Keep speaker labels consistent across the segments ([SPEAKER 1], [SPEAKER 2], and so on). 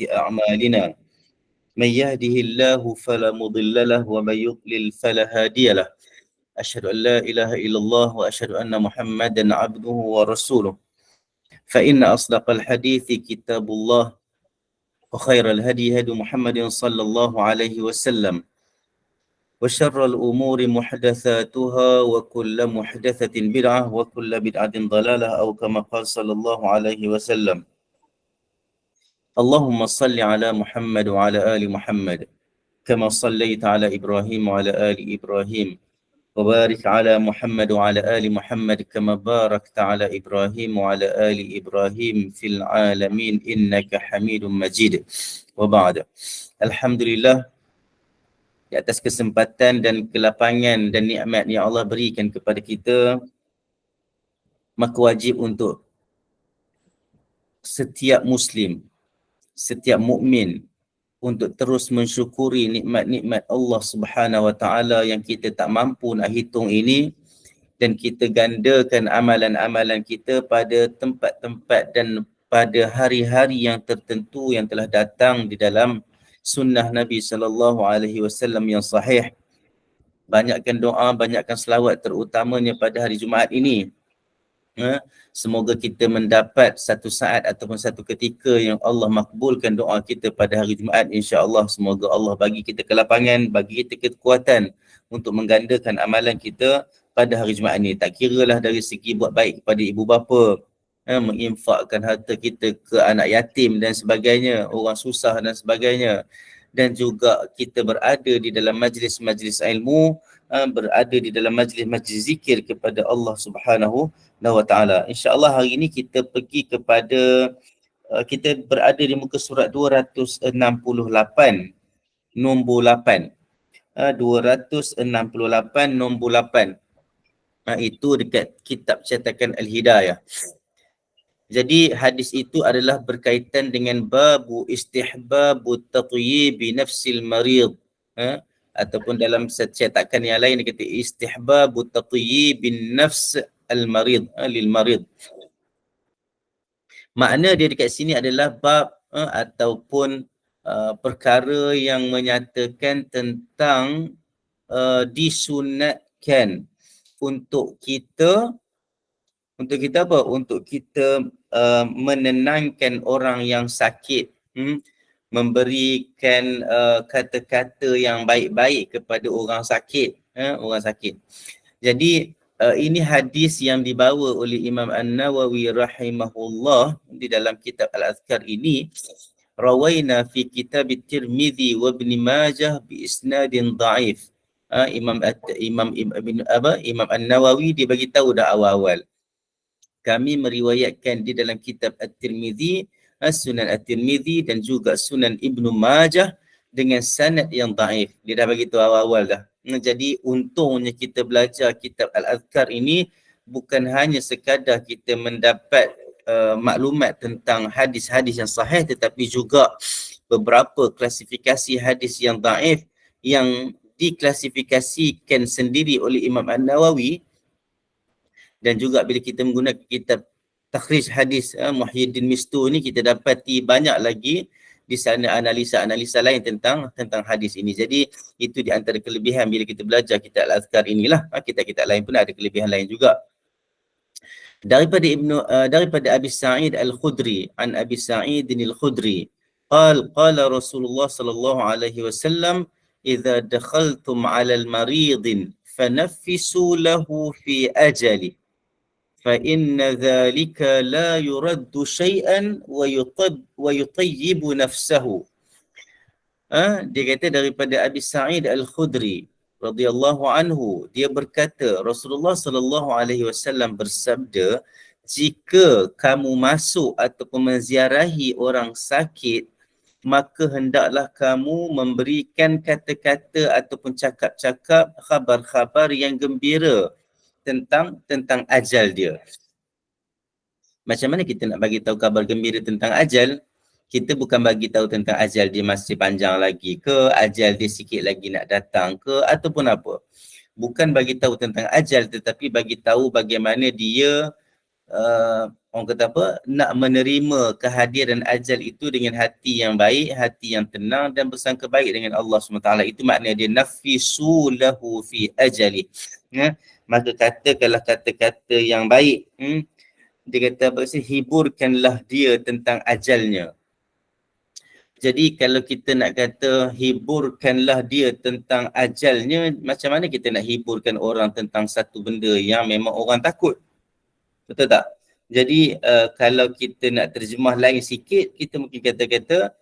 [SPEAKER 1] أعمالنا من يهده الله فلا مضل له ومن يضلل فلا هادي له أشهد أن لا إله إلا الله وأشهد أن محمدا عبده ورسوله فإن أصدق الحديث كتاب الله وخير الهدي هدي محمد صلى الله عليه وسلم وشر الأمور محدثاتها وكل محدثة بدعة وكل بدعة ضلالة أو كما قال صلى الله عليه وسلم اللهم صل على محمد وعلى آل محمد كما صليت على إبراهيم وعلى آل إبراهيم وبارك على محمد وعلى آل محمد كما باركت على إبراهيم وعلى آل إبراهيم في العالمين إنك حميد مجيد وبعد الحمد لله di atas kesempatan dan kelapangan dan nikmat yang Allah berikan kepada kita, maka wajib untuk setiap Muslim, setiap mukmin untuk terus mensyukuri nikmat-nikmat Allah Subhanahu Wa Taala yang kita tak mampu nak hitung ini, dan kita gandakan amalan-amalan kita pada tempat-tempat dan pada hari-hari yang tertentu yang telah datang di dalam sunnah Nabi sallallahu alaihi wasallam yang sahih. Banyakkan doa, banyakkan selawat, terutamanya pada hari Jumaat ini. Semoga kita mendapat satu saat ataupun satu ketika yang Allah makbulkan doa kita pada hari Jumaat, insya-Allah. Semoga Allah bagi kita kelapangan, bagi kita kekuatan untuk menggandakan amalan kita pada hari Jumaat ini. Tak kiralah dari segi buat baik kepada ibu bapa, menginfakkan harta kita ke anak yatim dan sebagainya, orang susah dan sebagainya, dan juga kita berada di dalam majlis-majlis ilmu, berada di dalam majlis-majlis zikir kepada Allah Subhanahu wa Ta'ala. InsyaAllah hari ini kita pergi kepada, kita berada di muka surat 268, nombor 8. 268 nombor 8. Itu dekat kitab cetakan Al-Hidayah. Jadi hadis itu adalah berkaitan dengan babu istihbabu tatyibi nafsil marid, ataupun dalam cetakan yang lain dia kata istihbabu tatyibin nafs al-marid, lil marid. Makna dia dekat sini adalah bab ataupun perkara yang menyatakan tentang disunatkan untuk kita apa? Untuk kita menenangkan orang yang sakit, memberikan kata-kata yang baik-baik kepada orang sakit, orang sakit. Jadi ini hadis yang dibawa oleh Imam An-Nawawi rahimahullah di dalam kitab Al-Azkar ini. Rawaina fi kitab Tirmidzi wa Ibn Majah bi isnadin dhaif. Imam An-Nawawi dia bagi tahu dah awal-awal. Kami meriwayatkan di dalam kitab At-Tirmidzi, Sunan At-Tirmidzi dan juga Sunan Ibnu Majah dengan sanad yang dhaif. Dia dah bagi tahu awal-awal dah. Jadi untungnya kita belajar kitab Al-Azkar ini bukan hanya sekadar kita mendapat maklumat tentang hadis-hadis yang sahih, tetapi juga beberapa klasifikasi hadis yang dhaif yang diklasifikasikan sendiri oleh Imam An-Nawawi. Dan juga bila kita menggunakan kitab takhrij hadis Muhyiddin Mistu ni, kita dapati banyak lagi di sana analisa-analisa lain tentang hadis ini. Jadi itu di antara kelebihan bila kita belajar kitab Al-Azkar inilah. Kitab-kitab lain pun ada kelebihan lain juga. Daripada Abi Sa'id Al-Khudri, an Abi Sa'id Al-Khudri, qala Rasulullah sallallahu alaihi wasallam, idza dakhaltum 'ala al-marid fanaffisu lahu fi ajali fa inna dhalika la yuraddu shay'an wa yutayyibu nafsahu. Dia kata daripada Abi Sa'id Al-Khudri radhiyallahu anhu, dia berkata Rasulullah sallallahu alaihi wasallam bersabda, jika kamu masuk ataupun menziarahi orang sakit, maka hendaklah kamu memberikan kata-kata ataupun cakap-cakap khabar-khabar yang gembira tentang ajal dia. Macam mana kita nak bagi tahu kabar gembira tentang ajal? Kita bukan bagi tahu tentang ajal dia masih panjang lagi ke, ajal dia sikit lagi nak datang ke, ataupun apa. Bukan bagi tahu tentang ajal, tetapi bagi tahu bagaimana dia orang kata apa, nak menerima kehadiran ajal itu dengan hati yang baik, hati yang tenang dan bersangka baik dengan Allah SWT. Itu makna dia nafisu lahu fi ajali. Ya? Maka katakanlah kata-kata yang baik. Dia kata apa sih, hiburkanlah dia tentang ajalnya. Jadi kalau kita nak kata hiburkanlah dia tentang ajalnya, macam mana kita nak hiburkan orang tentang satu benda yang memang orang takut? Betul tak? Jadi kalau kita nak terjemah lain sikit, kita mungkin kata-kata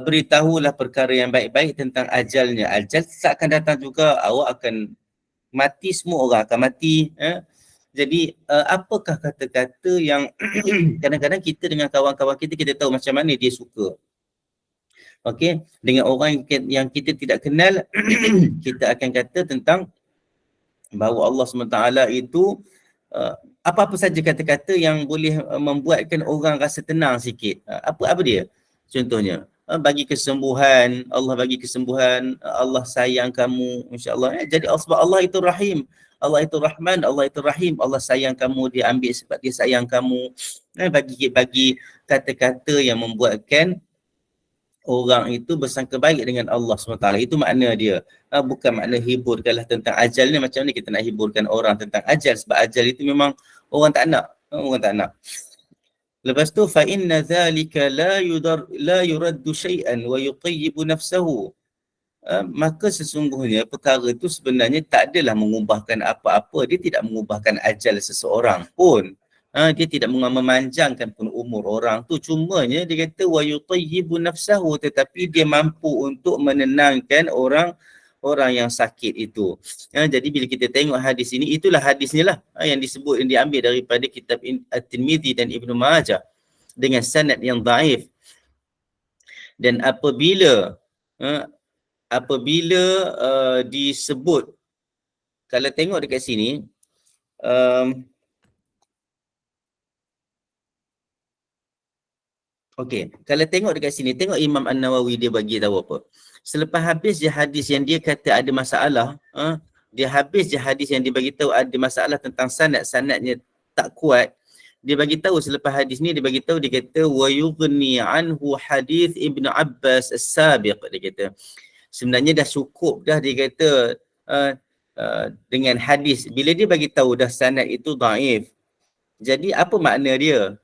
[SPEAKER 1] beritahulah perkara yang baik-baik tentang ajalnya. Ajal tak akan datang juga, awak akan mati, semua orang akan mati. Jadi apakah kata-kata yang kadang-kadang kita dengan kawan-kawan kita, kita tahu macam mana dia suka. Okey, dengan orang yang kita tidak kenal, kita akan kata tentang bahawa Allah SWT itu apa-apa saja kata-kata yang boleh membuatkan orang rasa tenang sikit. Apa dia? Contohnya, bagi kesembuhan, Allah bagi kesembuhan, Allah sayang kamu, insya-Allah. Jadi sebab Allah itu Rahim, Allah itu Rahman, Allah itu Rahim, Allah sayang kamu, dia ambil sebab dia sayang kamu. Bagi kata-kata yang membuatkan orang itu bersangka baik dengan Allah SWT. Itu makna dia. Bukan makna hiburkanlah tentang ajalnya. Macam mana kita nak hiburkan orang tentang ajal? Sebab ajal itu memang orang tak nak. Orang tak nak. Lepas tu, فَإِنَّ ذَلِكَ لَا يُرَدُّ شَيْئًا وَيُطَيِّبُ نَفْسَهُ. Maka sesungguhnya perkara itu sebenarnya tak adalah mengubahkan apa-apa. Dia tidak mengubahkan ajal seseorang pun. Dia tidak memanjangkan pun umur orang tu. Cumanya dia kata wa yutayyibu nafsahu, tetapi dia mampu untuk menenangkan orang yang sakit itu. Jadi bila kita tengok hadis ini, itulah hadisnya lah yang disebut, yang diambil daripada kitab At-Tirmidzi dan Ibnu Majah dengan sanad yang dhaif. Dan apabila disebut, kalau tengok dekat sini, okey, kalau tengok dekat sini, tengok Imam An-Nawawi dia bagi tahu apa. Selepas habis je hadis yang dia kata ada masalah, dia habis je hadis yang dia bagi tahu ada masalah tentang sanadnya tak kuat. Dia bagi tahu selepas hadis ni, dia bagi tahu, dia kata wa yughni anhu hadis Ibnu Abbas as-sabiq, dia kata. Sebenarnya dah cukup dah, dia kata dengan hadis. Bila dia bagi tahu dah sanad itu dhaif. Jadi apa makna dia?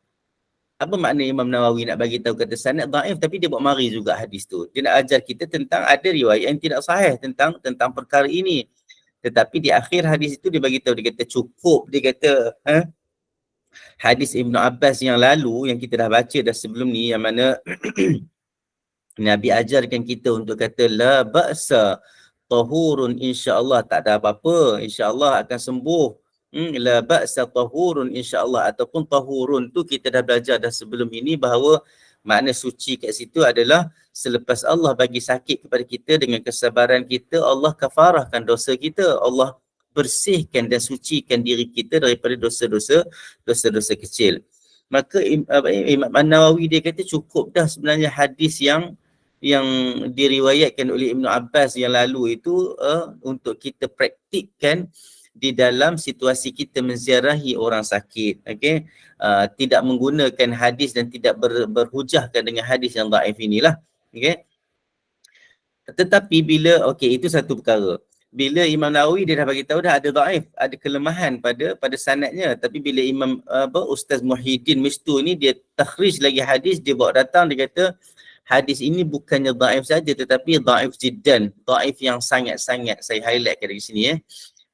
[SPEAKER 1] Apa makna Imam Nawawi nak bagi tahu kata sanad dhaif tapi dia buat mari juga hadis tu? Dia nak ajar kita tentang ada riwayat yang tidak sahih tentang perkara ini. Tetapi di akhir hadis itu dia bagi tahu, dia kata cukup, dia kata hadis Ibnu Abbas yang lalu yang kita dah baca dah sebelum ni, yang mana Nabi ajarkan kita untuk kata la ba'sa tahurun, insya-Allah tak ada apa-apa, insya-Allah akan sembuh. La ba'sa tahurun insya-Allah, ataupun tahurun tu kita dah belajar dah sebelum ini bahawa makna suci kat situ adalah selepas Allah bagi sakit kepada kita, dengan kesabaran kita Allah kafarahkan dosa kita, Allah bersihkan dan sucikan diri kita daripada dosa-dosa kecil. Maka Imam An-Nawawi dia kata cukup dah sebenarnya hadis yang diriwayatkan oleh Ibnu Abbas yang lalu itu untuk kita praktikkan di dalam situasi kita menziarahi orang sakit. Okey, tidak menggunakan hadis dan tidak berhujahkan dengan hadis yang dhaif inilah. Okey, tetapi bila itu satu perkara. Bila Imam Nawawi dia dah bagi tahu dah ada dhaif, ada kelemahan pada sanadnya, tapi bila Ustaz Muhyiddin Mistu ni dia takhrij lagi hadis, dia bawa datang, dia kata hadis ini bukannya dhaif saja tetapi dhaif jiddan, dhaif yang sangat-sangat. Saya highlightkan dari sini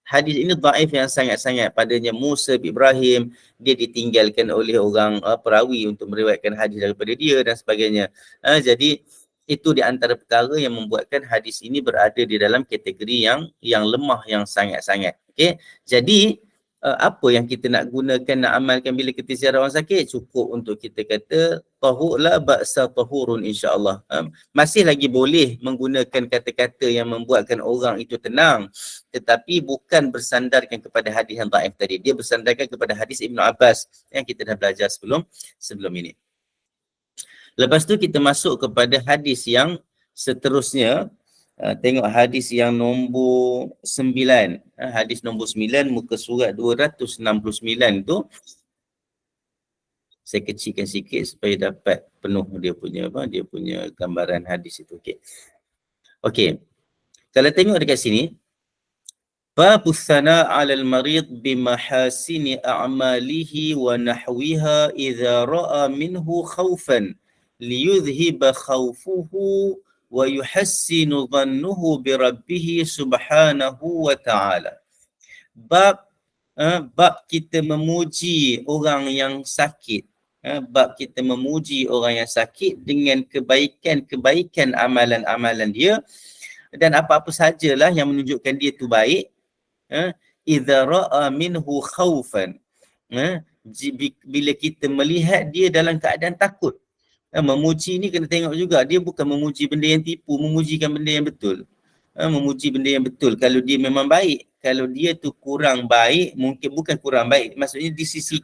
[SPEAKER 1] Hadis ini dhaif yang sangat-sangat. Padanya Musa bin Ibrahim, dia ditinggalkan oleh orang perawi untuk meriwayatkan hadis daripada dia dan sebagainya. Jadi itu di antara perkara yang membuatkan hadis ini berada di dalam kategori yang lemah, yang sangat-sangat. Okey. Jadi apa yang kita nak gunakan, nak amalkan bila kita ziarah orang sakit? Cukup untuk kita kata tahur la ba'sa tahurun insya-Allah. Masih lagi boleh menggunakan kata-kata yang membuatkan orang itu tenang, tetapi bukan bersandarkan kepada hadis yang dhaif tadi. Dia bersandarkan kepada hadis Ibnu Abbas yang kita dah belajar sebelum ini. Lepas tu kita masuk kepada hadis yang seterusnya. Tengok hadis yang nombor 9. Hadis nombor 9 muka surat 269 tu. Saya kecilkan sikit supaya dapat penuh dia punya gambaran hadis itu. Okey. Kalau tengok dekat sini, babus sana 'alal marid bimahasini a'malihi wa nahwiha idza ra'a minhu khaufan liyudhhiba khawfuhu wa yuhassinu dhannuhu bi rabbih subhanahu wa ta'ala. Bab kita memuji orang yang sakit. Bab kita memuji orang yang sakit dengan kebaikan-kebaikan amalan-amalan dia, dan apa-apa sajalah yang menunjukkan dia tu baik. Idza ra'a minhu khaufan, bila kita melihat dia dalam keadaan takut. Memuji ni kena tengok juga, dia bukan memuji benda yang tipu, memujikan benda yang betul. Memuji benda yang betul. Kalau dia memang baik, kalau dia tu kurang baik, mungkin bukan kurang baik, maksudnya di sisi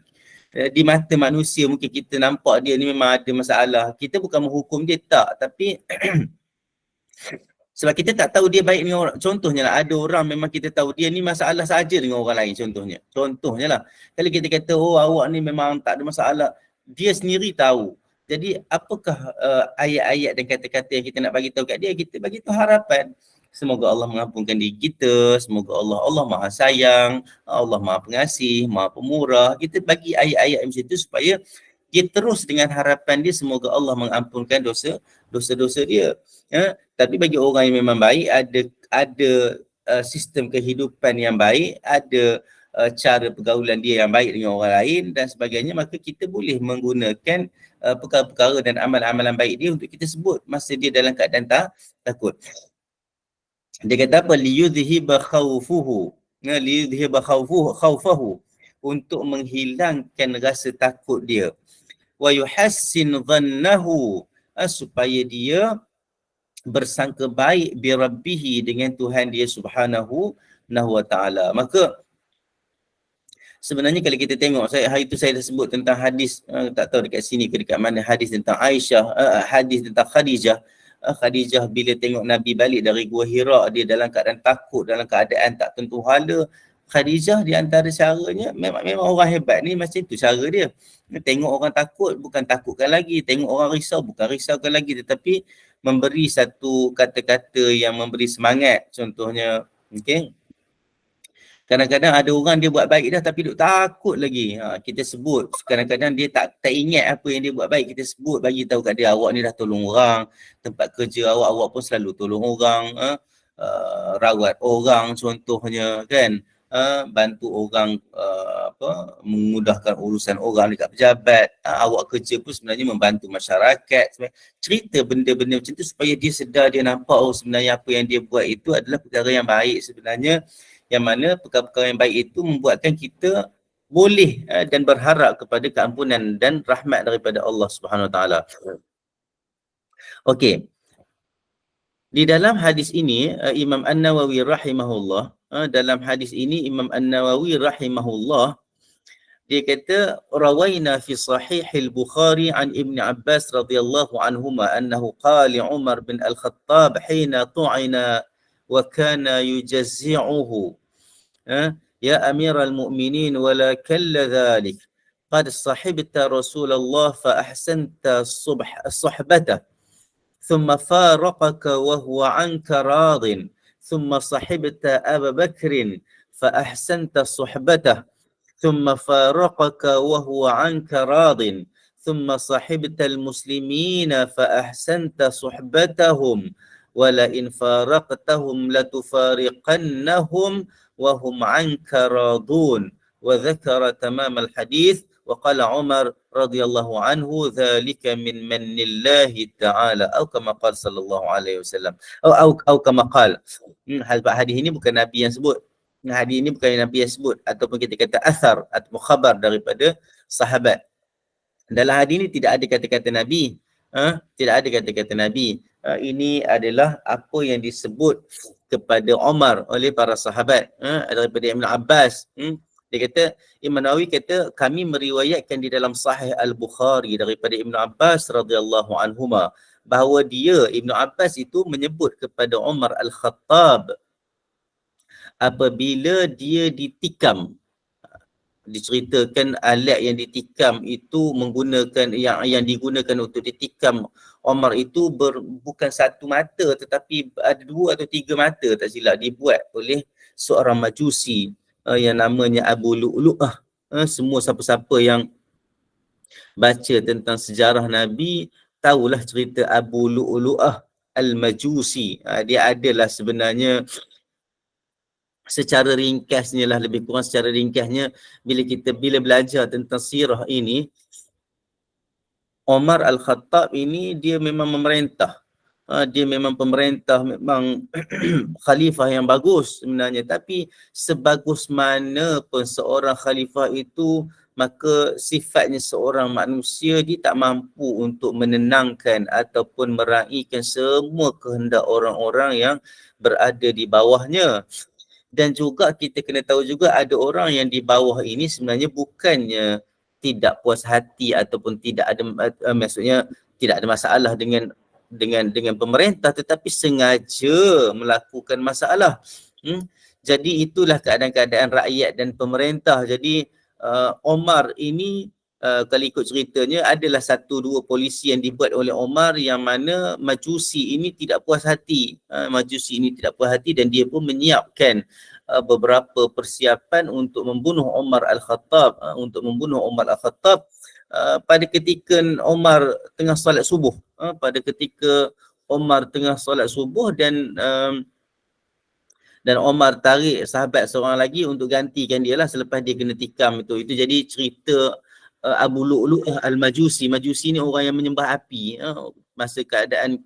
[SPEAKER 1] di mata manusia mungkin kita nampak dia ni memang ada masalah. Kita bukan menghukum dia, tak, tapi sebab kita tak tahu dia baik dengan orang. Contohnya lah, ada orang memang kita tahu dia ni masalah saja dengan orang lain, contohnya lah. Kalau kita kata, oh awak ni memang tak ada masalah, dia sendiri tahu. Jadi apakah ayat-ayat dan kata-kata yang kita nak bagi tahu kat dia? Kita bagi tahu harapan. Semoga Allah mengampunkan diri kita, semoga Allah Maha Sayang, Allah Maha Pengasih, Maha Pemurah. Kita bagi ayat-ayat macam itu supaya dia terus dengan harapan dia semoga Allah mengampunkan dosa-dosa dia. Tapi bagi orang yang memang baik, ada sistem kehidupan yang baik, ada cara pergaulan dia yang baik dengan orang lain dan sebagainya, maka kita boleh menggunakan perkara-perkara dan amalan-amalan baik dia untuk kita sebut masa dia dalam keadaan takut. Dia kata apa? Liyudhhiba khawfuhu. Liyudhhiba khawfahu, untuk menghilangkan rasa takut dia. Wa yuhassin dhannahu, supaya dia bersangka baik bi rabbihi, dengan Tuhan dia subhanahu wa ta'ala. Maka sebenarnya kalau kita tengok, hari itu saya dah sebut tentang hadis, tak tahu dekat sini ke dekat mana, hadis tentang Aisyah, hadis tentang Khadijah. Khadijah bila tengok Nabi balik dari Gua Hira, dia dalam keadaan takut, dalam keadaan tak tentu hala. Khadijah di antara caranya, memang orang hebat ni macam tu cara dia. Tengok orang takut, bukan takutkan lagi. Tengok orang risau, bukan risaukan lagi. Tetapi memberi satu kata-kata yang memberi semangat. Contohnya, kadang-kadang ada orang dia buat baik dah tapi duk takut lagi. Kita sebut. Kadang-kadang dia tak ingat apa yang dia buat baik. Kita sebut, bagi tahu kat dia, awak ni dah tolong orang. Tempat kerja awak pun selalu tolong orang. Rawat orang contohnya, kan. Bantu orang, memudahkan urusan orang dekat pejabat. Awak kerja pun sebenarnya membantu masyarakat. Cerita benda-benda macam tu supaya dia sedar, dia nampak, oh sebenarnya apa yang dia buat itu adalah perkara yang baik sebenarnya. Yang mana perkara-perkara yang baik itu membuatkan kita boleh dan berharap kepada keampunan dan rahmat daripada Allah Subhanahu Wa Taala. Okey. Di dalam hadis ini Imam An-Nawawi rahimahullah, dalam hadis ini Imam An-Nawawi rahimahullah, dia kata rawaina fi sahih al-Bukhari an Ibn Abbas radhiyallahu anhuma annahu qala Umar bin Al-Khattab hina tu'ina wa kana yujazzi'uhu, ya amiral mu'minin wala kalla dhalik qad sahibta Rasulullah fa ahsanta suhbatah ثم فارقك وهو عنك راض ثم صحبت أبا بكر فأحسنت صحبته ثم فارقك وهو عنك راض ثم صحبت المسلمين فأحسنت صحبتهم ولئن فارقتهم لتفارقنهم وهم عنك راضون وذكر تمام الحديث وقال عمر رضي الله عنه ذلك من من الله تعالى أو كما قال صلى الله عليه وسلم أو كما قال. Hadis ini bukan Nabi yang sebut. Hadis ini bukan Nabi yang sebut, ataupun kita kata athar atau khabar daripada sahabat. Dalam hadis ini tidak ada kata-kata Nabi. Tidak ada kata-kata Nabi. Ini adalah apa yang disebut kepada Umar oleh para sahabat, daripada Ibn Abbas. Dia kata, Imam Nawawi kata, kami meriwayatkan di dalam Sahih Al-Bukhari daripada Ibn Abbas radhiyallahu anhuma, bahawa dia, Ibn Abbas itu menyebut kepada Umar Al-Khattab apabila dia ditikam. diceritakan alat yang ditikam itu menggunakan yang digunakan untuk ditikam Omar itu bukan satu mata tetapi ada 2 atau 3 mata tak silap, dibuat oleh seorang majusi yang namanya Abu Lu'lu'ah. Semua siapa-siapa yang baca tentang sejarah Nabi tahulah cerita Abu Lu'lu'ah Al-Majusi. Dia adalah sebenarnya secara ringkasnya lah, lebih kurang secara ringkasnya, bila belajar tentang sirah ini, Omar Al-Khattab ini dia memang memerintah. Dia memang pemerintah, memang khalifah yang bagus sebenarnya. Tapi sebagus mana pun seorang khalifah itu, maka sifatnya seorang manusia dia tak mampu untuk menenangkan ataupun meraihkan semua kehendak orang-orang yang berada di bawahnya. Dan juga kita kena tahu juga ada orang yang di bawah ini sebenarnya bukannya tidak puas hati ataupun tidak ada maksudnya tidak ada masalah dengan pemerintah, tetapi sengaja melakukan masalah. Jadi itulah keadaan-keadaan rakyat dan pemerintah. Jadi Omar ini kalau ikut ceritanya adalah 1-2 polisi yang dibuat oleh Omar yang mana Majusi ini tidak puas hati. Majusi ini tidak puas hati dan dia pun menyiapkan beberapa persiapan untuk membunuh Omar Al-Khattab. Pada ketika Omar tengah solat subuh. Dan Omar tarik sahabat seorang lagi untuk gantikan dia lah selepas dia kena tikam itu. Itu jadi cerita Abu Lu'lu'ah Al-Majusi. Majusi ni orang yang menyembah api. Masa keadaan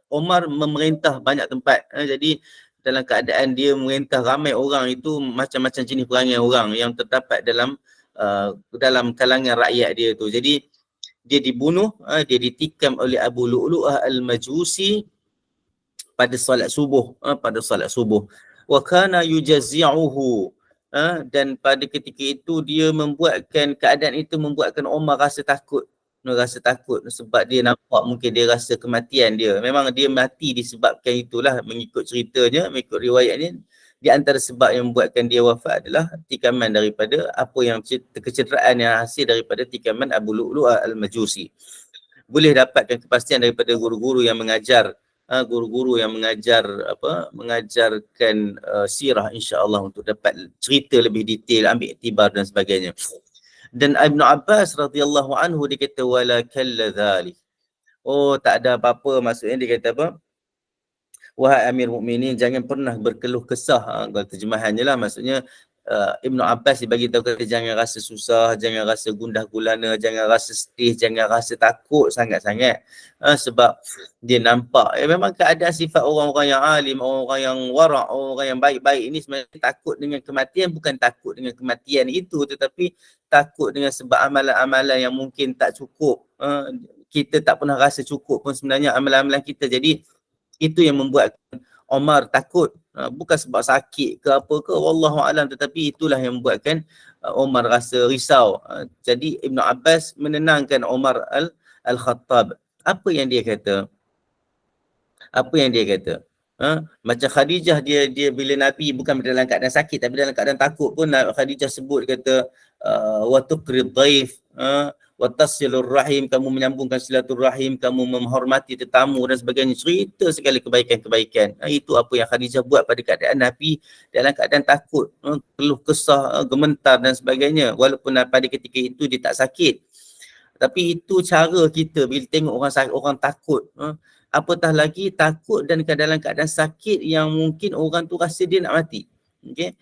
[SPEAKER 1] Omar memerintah banyak tempat. Jadi dalam keadaan dia memerintah ramai orang itu, macam-macam jenis perangai orang yang terdapat dalam kalangan rakyat dia tu. Jadi dia dibunuh, dia ditikam oleh Abu Lu'lu'ah Al-Majusi pada solat subuh. Wa kana yujazzi'uhu, dan pada ketika itu dia keadaan itu membuatkan Omar rasa takut sebab dia nampak mungkin dia rasa kematian dia. Memang dia mati disebabkan itulah, mengikut ceritanya, mengikut riwayatnya. Di antara sebab yang membuatkan dia wafat adalah tikaman daripada kecederaan yang hasil daripada tikaman Abu Lu'lu'ah Al-Majusi. Boleh dapatkan kepastian daripada guru-guru yang mengajarkan sirah, insya-Allah, untuk dapat cerita lebih detail, ambil iktibar dan sebagainya. Dan Ibn Abbas radhiyallahu anhu dia kata wala kalla dhalik. Tak ada apa-apa, maksudnya dia kata apa? Wahai Amir Mukminin, jangan pernah berkeluh kesah. Kalau terjemahannya lah, maksudnya Ibn Abbas dia bagi tahu, kata jangan rasa susah, jangan rasa gundah gulana, jangan rasa sedih, jangan rasa takut sangat-sangat. Sebab dia nampak memang keadaan sifat orang-orang yang alim, orang-orang yang wara', orang yang baik-baik ini sebenarnya takut dengan kematian, bukan takut dengan kematian itu, tetapi takut dengan sebab amalan-amalan yang mungkin tak cukup. Kita tak pernah rasa cukup pun sebenarnya amalan-amalan kita. Jadi itu yang membuat Omar takut, bukan sebab sakit ke apa ke, wallahu alam, tetapi itulah yang membuatkan Omar rasa risau. Jadi Ibn Abbas menenangkan Omar Al-Khattab. Apa yang dia kata? Macam Khadijah, dia bila Nabi bukan dalam keadaan sakit tapi dalam keadaan takut pun, Khadijah sebut, kata wa tuqrid dhaif wa tasilur rahim, kamu menyambungkan silaturahim, kamu menghormati tetamu dan sebagainya. Cerita sekali kebaikan-kebaikan. Itu apa yang Khadijah buat pada keadaan Nabi dalam keadaan takut, keluh kesah, gementar dan sebagainya, walaupun pada ketika itu dia tak sakit. Tapi itu cara kita bila tengok orang takut, apatah lagi takut dan dalam keadaan sakit yang mungkin orang tu rasa dia nak mati. Okey.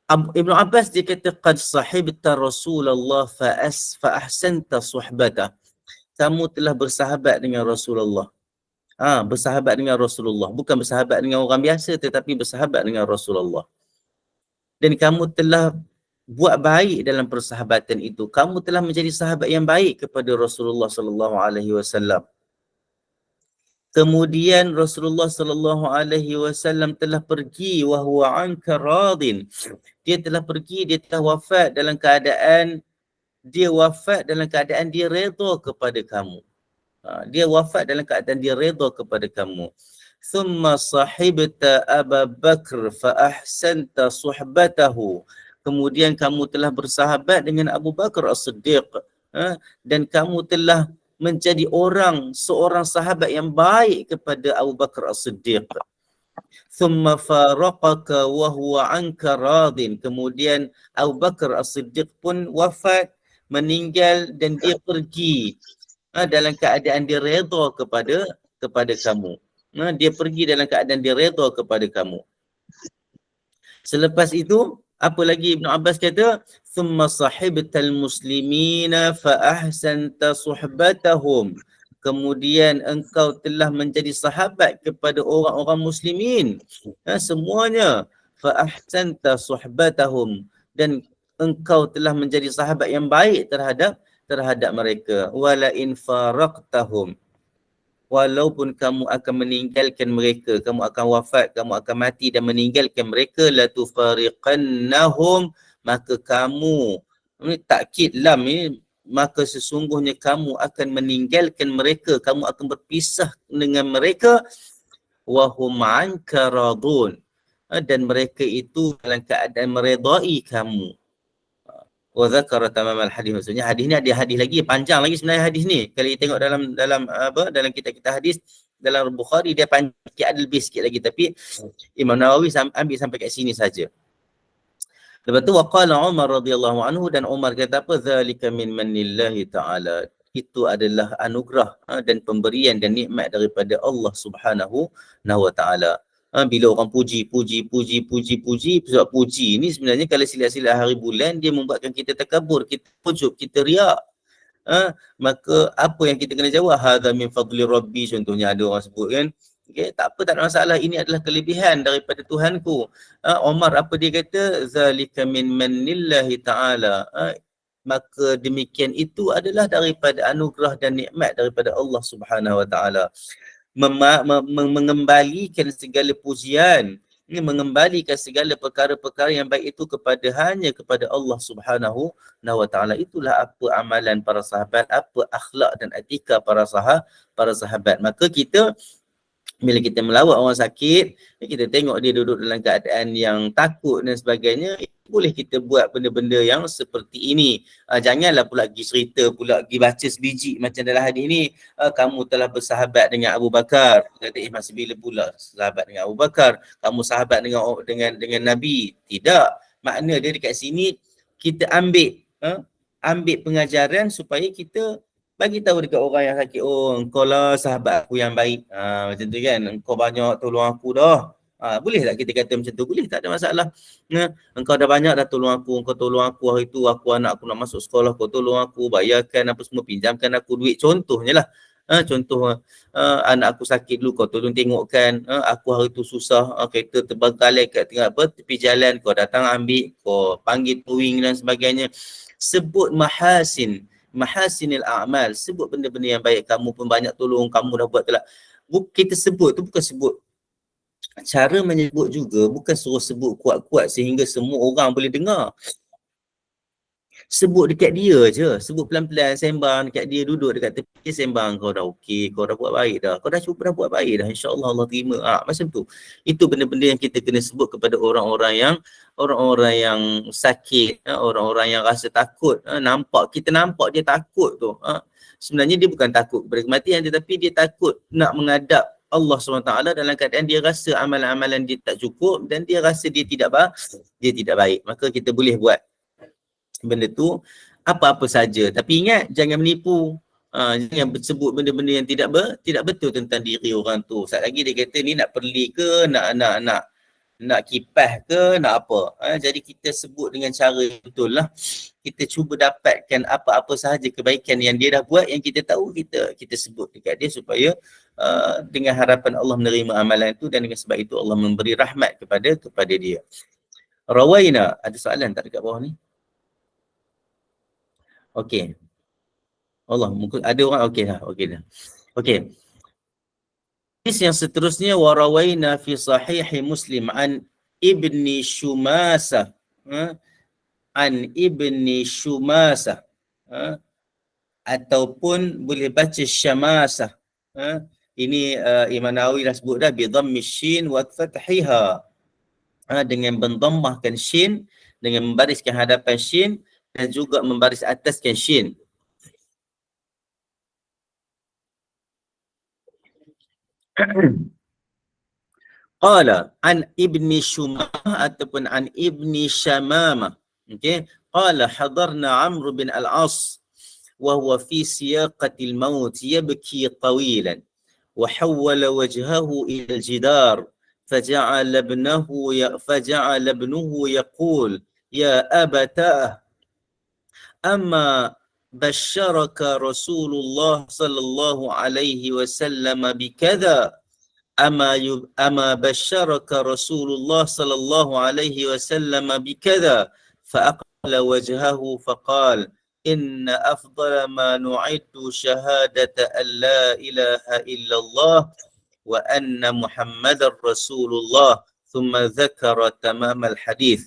[SPEAKER 1] Ibn Abbas dia kata qad sahibta Rasulullah fa ahsanta suhbata. Kamu telah bersahabat dengan Rasulullah. Bersahabat dengan Rasulullah, bukan bersahabat dengan orang biasa tetapi bersahabat dengan Rasulullah. Dan kamu telah buat baik dalam persahabatan itu. Kamu telah menjadi sahabat yang baik kepada Rasulullah sallallahu alaihi wasallam. Kemudian Rasulullah sallallahu alaihi wasallam telah pergi wa huwa anka radin. Dia telah pergi, dia telah wafat dalam keadaan dia redha kepada kamu. Dia wafat dalam keadaan dia redha kepada kamu. Thumma sahibta Abu Bakr fa ahsanta suhbatahu. kemudian kamu telah bersahabat dengan Abu Bakar As-Siddiq, dan kamu telah menjadi seorang sahabat yang baik kepada Abu Bakar As-Siddiq. Thumma faraqaka wa huwa anka radin. Kemudian Abu Bakar As-Siddiq pun wafat, meninggal, dan dia pergi dalam keadaan dia redha kepada kamu. Dia pergi dalam keadaan dia redha kepada kamu. Selepas itu, apa lagi Ibn Abbas kata? Thumma sahibtal muslimina fa ahsanta suhbatahum. Kemudian engkau telah menjadi sahabat kepada orang-orang muslimin. Semuanya. Fa ahsanta suhbatahum. Dan engkau telah menjadi sahabat yang baik terhadap mereka. Wala in faraqtahum. Walaupun kamu akan meninggalkan mereka, kamu akan wafat, kamu akan mati dan meninggalkan mereka, la tufariqannahum, maka kamu, ini takkid lam ini, maka sesungguhnya kamu akan meninggalkan mereka, kamu akan berpisah dengan mereka, wa hum anka radun, dan mereka itu dalam keadaan meredai kamu. Wa dzakara tamamal hadis, maksudnya hadis ni ada hadis lagi panjang lagi sebenarnya hadis ni. Kalau kita tengok dalam kitab-kitab hadis dalam Bukhari dia panjang sikit, ada lebih sikit lagi, tapi Imam Nawawi ambil sampai kat sini saja. Lepas tu waqala Umar radhiyallahu anhu, dan Umar kata apa? Zalika min manillahi ta'ala. Itu adalah anugerah dan pemberian dan nikmat daripada Allah Subhanahu wa taala. Bila orang puji, sebab puji ni sebenarnya kalau sila-sila hari bulan dia membuatkan kita takabur, kita pujuk, kita riak. Maka apa yang kita kena jawab? Hadza min fadli rabbi, contohnya ada orang sebut kan. Okay, tak apa, tak ada masalah, ini adalah kelebihan daripada Tuhanku. Omar apa dia kata? Zalika min manillahi ta'ala. Maka demikian itu adalah daripada anugerah dan nikmat daripada Allah Subhanahu wa taala. Mengembalikan segala pujian, mengembalikan segala perkara-perkara yang baik itu hanya kepada Allah Subhanahu wa taala. Itulah apa amalan para sahabat, apa akhlak dan etika para sahabat. Maka kita bila kita melawat orang sakit, kita tengok dia duduk dalam keadaan yang takut dan sebagainya, boleh kita buat benda-benda yang seperti ini. Janganlah pula pergi cerita, pula pergi baca sebiji macam dalam hadis ni, kamu telah bersahabat dengan Abu Bakar. Kata, masih bila pula sahabat dengan Abu Bakar? Kamu sahabat dengan Nabi? Tidak. Makna dia dekat sini, kita ambil pengajaran supaya kita bagi tahu dekat orang yang sakit, oh engkau lah sahabat aku yang baik. Macam tu kan, engkau banyak tolong aku dah. Boleh tak kita kata macam tu? Boleh, tak ada masalah. Engkau dah banyak dah tolong aku, engkau tolong aku hari tu, anak aku nak masuk sekolah, kau tolong aku, bayarkan apa semua, pinjamkan aku duit. Contohnya lah. Contoh anak aku sakit dulu, kau tolong tengokkan. Aku hari tu susah, kereta terbengkalai kat tengah tepi jalan, kau datang ambil, kau panggil towing dan sebagainya. Sebut mahasinil a'mal, sebut benda-benda yang baik, kamu pun banyak tolong, kamu dah buat telah. Kita sebut tu bukan sebut, cara menyebut juga bukan suruh sebut kuat-kuat sehingga semua orang boleh dengar. Sebut dekat dia je, sebut pelan-pelan, sembang dekat dia, duduk dekat tepi, sembang, kau dah okey, kau dah buat baik dah, kau dah cuba dah buat baik dah, insya-Allah Allah terima. Macam tu. Itu benda-benda yang kita kena sebut kepada orang-orang yang sakit, orang-orang yang rasa takut. Kita nampak dia takut tu. Sebenarnya dia bukan takut kepada kematian, tetapi dia takut nak menghadap Allah SWT dalam keadaan dia rasa amalan-amalan dia tak cukup dan dia rasa dia tidak baik. Maka kita boleh buat benda tu apa-apa saja, tapi ingat jangan menipu, jangan sebut benda-benda yang tidak betul tentang diri orang tu. Sat lagi dia kata ni nak perli ke, nak kipas ke, nak apa. Jadi kita sebut dengan cara yang betul lah. Kita cuba dapatkan apa-apa sahaja kebaikan yang dia dah buat, yang kita tahu, kita sebut dekat dia supaya dengan harapan Allah menerima amalan itu, dan dengan sebab itu Allah memberi rahmat kepada dia. Rawaina, ada soalan tak dekat bawah ni? Okey. Allah, mungkin ada orang okey dah. Okey. Hadis yang seterusnya, warawaina fi sahih Muslim an Ibni Shumasah. An Ibni Shumasah. Ataupun boleh baca Syamasah. Ini Imam Nawawi dah sebut dah, bi dhammi shin wa fathiha. Dengan mendammahkan shin dengan membariskan hadapan shin dan juga membaris ataskan shin. Qala an ibni Shumamah ataupun an ibni Shamamah. Okey. Qala hadarna Amr bin Al-As wa huwa fi siyaqatil maut yabki tawilan wa hawwala wajhahu ila al-jidar فجعل ابنه يقول يا أبتاه أما بشرك رسول الله صلى الله عليه وسلم بكذا أما بشرك رسول الله صلى الله عليه وسلم بكذا فأقبل وجهه فقال إن أفضل ما نعد شهادة أن لا إله إلا الله وأن محمد رسول الله ثم ذكر تمام الحديث.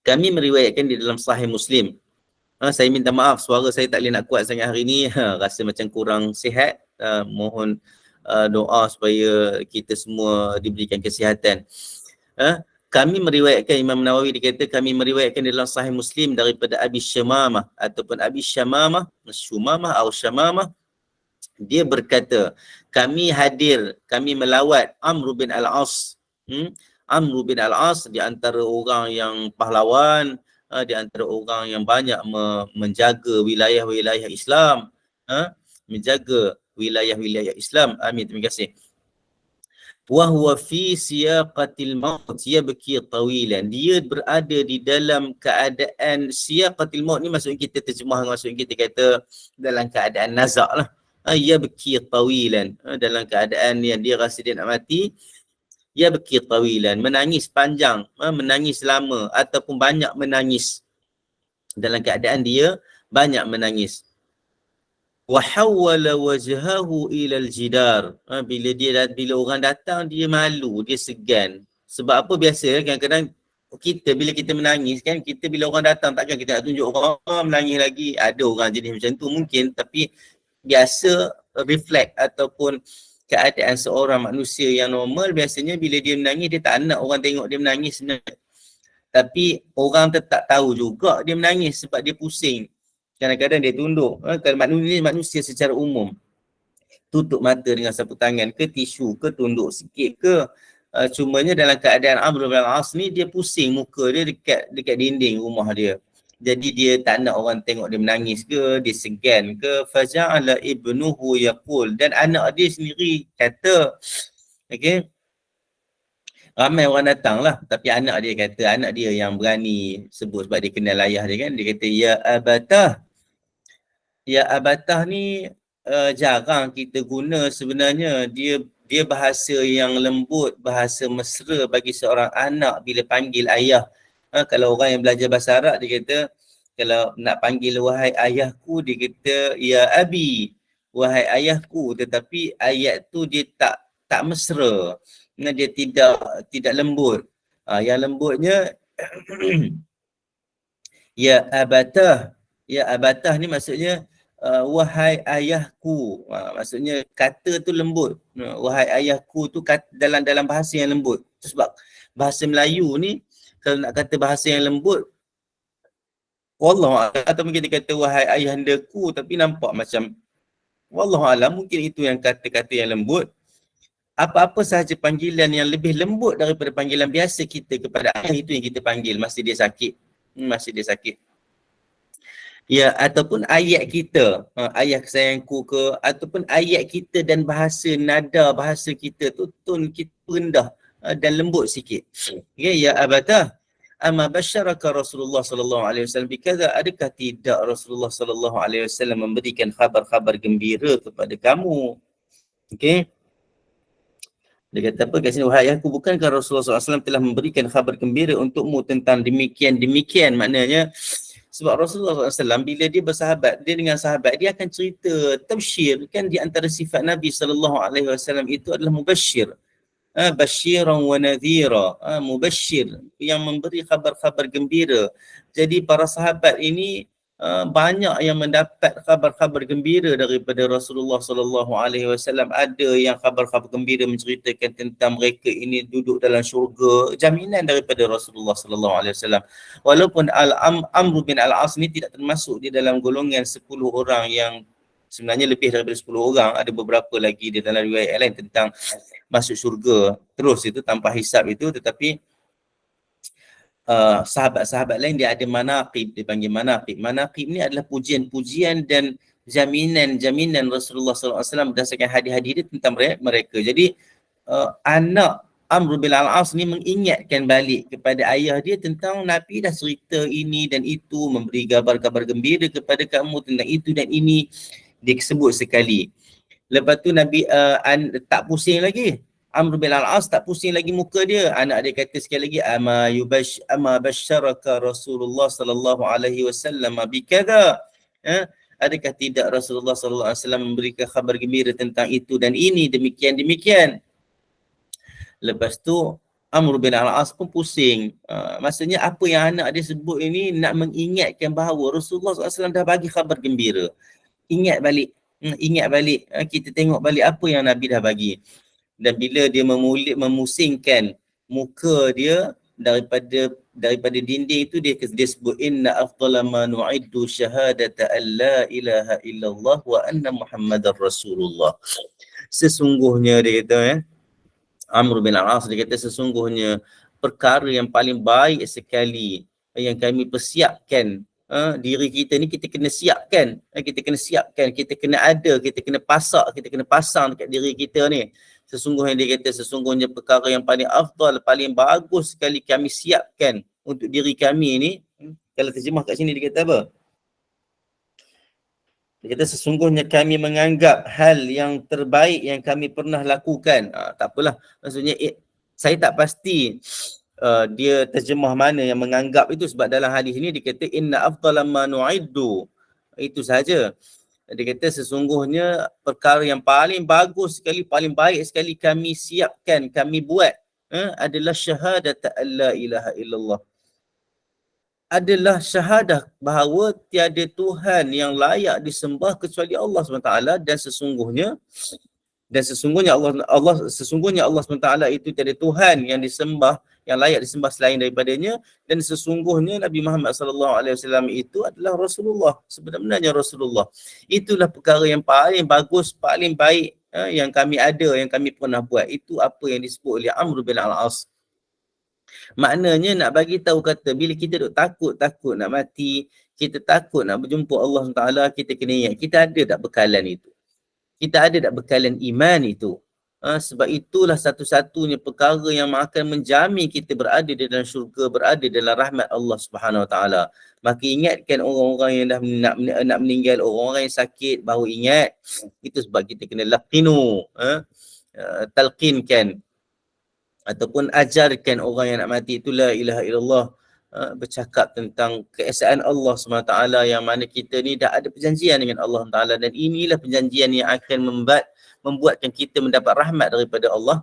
[SPEAKER 1] Kami meriwayatkan di dalam Sahih Muslim. Saya minta maaf, suara saya tak boleh nak kuat sangat hari ni. Rasa macam kurang sihat. Mohon doa supaya kita semua diberikan kesihatan. Kami meriwayatkan, Imam Nawawi dia kata, kami meriwayatkan di dalam Sahih Muslim daripada Abi Shamamah ataupun Abi Shamamah, Shumamah atau Shamamah. Dia berkata, kami melawat Amr bin Al-As. Amr bin Al-As di antara orang yang pahlawan, di antara orang yang banyak menjaga wilayah-wilayah Islam, menjaga wilayah-wilayah Islam. Amin, terima kasih. Wa huwa fi siyaqatil maut yabki tawilan. Dia berada di dalam keadaan siyaqatil maut ni, maksud kita terjemah, maksud kita kata dalam keadaan nazak lah. Yabki tawilan, dalam keadaan yang dia rasa dia nak mati. Yabki tawilan, menangis panjang, menangis lama ataupun banyak menangis. Dalam keadaan dia banyak menangis. Wa hawwala wajhahu ila al-jidar. Bila orang datang dia malu, dia segan. Sebab apa? Biasa kadang-kadang kita bila kita menangis kan, kita bila orang datang takkan kita nak tunjuk orang menangis lagi. Ada orang jenis macam tu mungkin, tapi biasa reflect ataupun keadaan seorang manusia yang normal, biasanya bila dia menangis dia tak nak orang tengok dia menangis sebenarnya. Tapi orang tetap tahu juga dia menangis sebab dia pusing. Kadang-kadang dia tunduk. Kalau manusia secara umum tutup mata dengan sapu tangan ke tisu ke tunduk sikit ke. Cumanya dalam keadaan Amr bin Al-As ni dia pusing, muka dia dekat dinding rumah dia. Jadi dia tak nak orang tengok dia menangis ke, dia segan ke. Faja'ala ibnuhu yaqul, dan anak dia sendiri kata, okey, ramai orang datang lah, tapi anak dia kata, anak dia yang berani sebut sebab dia kenal ayah dia kan. Dia kata, ya abatah. Ya abatah ni jarang kita guna sebenarnya. Dia bahasa yang lembut, bahasa mesra bagi seorang anak bila panggil ayah. Kalau orang yang belajar bahasa Arab, dia kata, kalau nak panggil wahai ayahku, dia kata ya abi, wahai ayahku. Tetapi ayat tu dia tak mesra. Dia tidak lembut. Yang lembutnya ya abatah. Ya abatah ni maksudnya wahai ayahku. Maksudnya kata tu lembut. Wahai ayahku tu dalam bahasa yang lembut. Sebab bahasa Melayu ni kalau nak kata bahasa yang lembut, wallahu a'lam, atau mungkin dia kata wahai ayahandaku, tapi nampak macam wallahu a'lam, mungkin itu yang kata-kata yang lembut. Apa-apa sahaja panggilan yang lebih lembut daripada panggilan biasa kita kepada ayah, itu yang kita panggil masa dia sakit. Ya, ataupun ayat kita, ayah kesayangku ke, ataupun ayat kita dan bahasa nada bahasa kita tu tone kita rendah dan lembut sikit. Okay, ya abatah, amma basyaraka Rasulullah sallallahu alaihi wasallam bikaza, adakah tidak Rasulullah sallallahu alaihi wasallam memberikan khabar-khabar gembira kepada kamu? Okey. Dia kata apa kat sini, wahai ayahku, bukankah Rasulullah sallallahu alaihi wasallam telah memberikan khabar gembira untukmu tentang demikian? Maknanya sebab Rasulullah SAW bila dia bersahabat, dia dengan sahabat, dia akan cerita tabsyir. Kan di antara sifat Nabi SAW itu adalah mubasyir. Basyiran wa nadhira, mubasyir, yang memberi khabar-khabar gembira. Jadi para sahabat ini banyak yang mendapat khabar-khabar gembira daripada Rasulullah sallallahu alaihi wasallam. Ada yang khabar-khabar gembira menceritakan tentang mereka ini duduk dalam syurga, jaminan daripada Rasulullah sallallahu alaihi wasallam. Walaupun Amr bin Al-As ni tidak termasuk di dalam golongan 10 orang yang sebenarnya lebih daripada 10 orang, ada beberapa lagi di dalam riwayat lain tentang masuk syurga terus itu tanpa hisab itu, tetapi sahabat-sahabat lain dia ada manaqib, dipanggil manaqib. Manaqib ni adalah pujian-pujian dan jaminan Rasulullah SAW berdasarkan hadis-hadis dia tentang mereka. Jadi anak Amr bin Al-As ni mengingatkan balik kepada ayah dia tentang Nabi dah cerita ini dan itu, memberi kabar-kabar gembira kepada kamu tentang itu dan ini. Dia sebut sekali. Lepas tu Nabi tak pusing lagi. Amr bin Al-As tak pusing lagi muka dia. Anak dia kata sekali lagi, ama basyaraka Rasulullah sallallahu alaihi wasallam bikadha. Adakah tidak Rasulullah sallallahu alaihi wasallam memberikan khabar gembira tentang itu dan ini, demikian. Lepas tu Amr bin Al-As pun pusing. Maksudnya apa yang anak dia sebut ini nak mengingatkan bahawa Rasulullah sallallahu alaihi wasallam dah bagi khabar gembira. Ingat balik. Kita tengok balik apa yang Nabi dah bagi. Dan bila dia memusingkan muka dia daripada dinding itu, dia sebut inna afdala ma nu'iddu syahadata an la ilaha illallah wa anna muhammadar rasulullah. Sesungguhnya dia kata Amr bin Al-As dia kata sesungguhnya perkara yang paling baik sekali yang kami persiapkan diri kita ni, kita kena siapkan, kita kena ada, kita kena pasang dekat diri kita ni. Sesungguhnya dia kata sesungguhnya perkara yang paling afdal, paling bagus sekali kami siapkan untuk diri kami ni. Kalau terjemah kat sini dia kata apa? Dia kata sesungguhnya kami menganggap hal yang terbaik yang kami pernah lakukan. Tak apalah, maksudnya saya tak pasti dia terjemah mana yang menganggap itu, sebab dalam hadis ini dia kata inna afdala ma nu'iddu, itu saja. Dia kata sesungguhnya perkara yang paling bagus sekali, paling baik sekali kami siapkan, kami buat adalah syahadat la ilaha illallah. Adalah syahadah bahawa tiada Tuhan yang layak disembah kecuali Allah SWT, dan sesungguhnya Allah SWT itu tiada Tuhan yang disembah, yang layak disembah selain daripadanya, dan sesungguhnya Nabi Muhammad SAW itu adalah Rasulullah, sebenarnya Rasulullah. Itulah perkara yang paling bagus, paling baik yang kami ada, yang kami pernah buat. Itu apa yang disebut oleh Amr bin Al-As. Maknanya nak bagi tahu kata bila kita duk takut nak mati, kita takut nak berjumpa Allah SWT, kita kena ingat kita ada tak bekalan itu. Kita ada tak bekalan iman itu. Sebab itulah satu-satunya perkara yang akan menjamin kita berada di dalam syurga, berada dalam rahmat Allah Subhanahu Wa Taala. Maka ingatkan orang-orang yang dah nak meninggal, orang-orang yang sakit, bahawa ingat. Itu sebab kita kena laqinu, talqinkan ataupun ajarkan orang yang nak mati itu la ilaha illallah, bercakap tentang keesaan Allah SWT, yang mana kita ni dah ada perjanjian dengan Allah Taala, dan inilah perjanjian yang akan membuatkan kita mendapat rahmat daripada Allah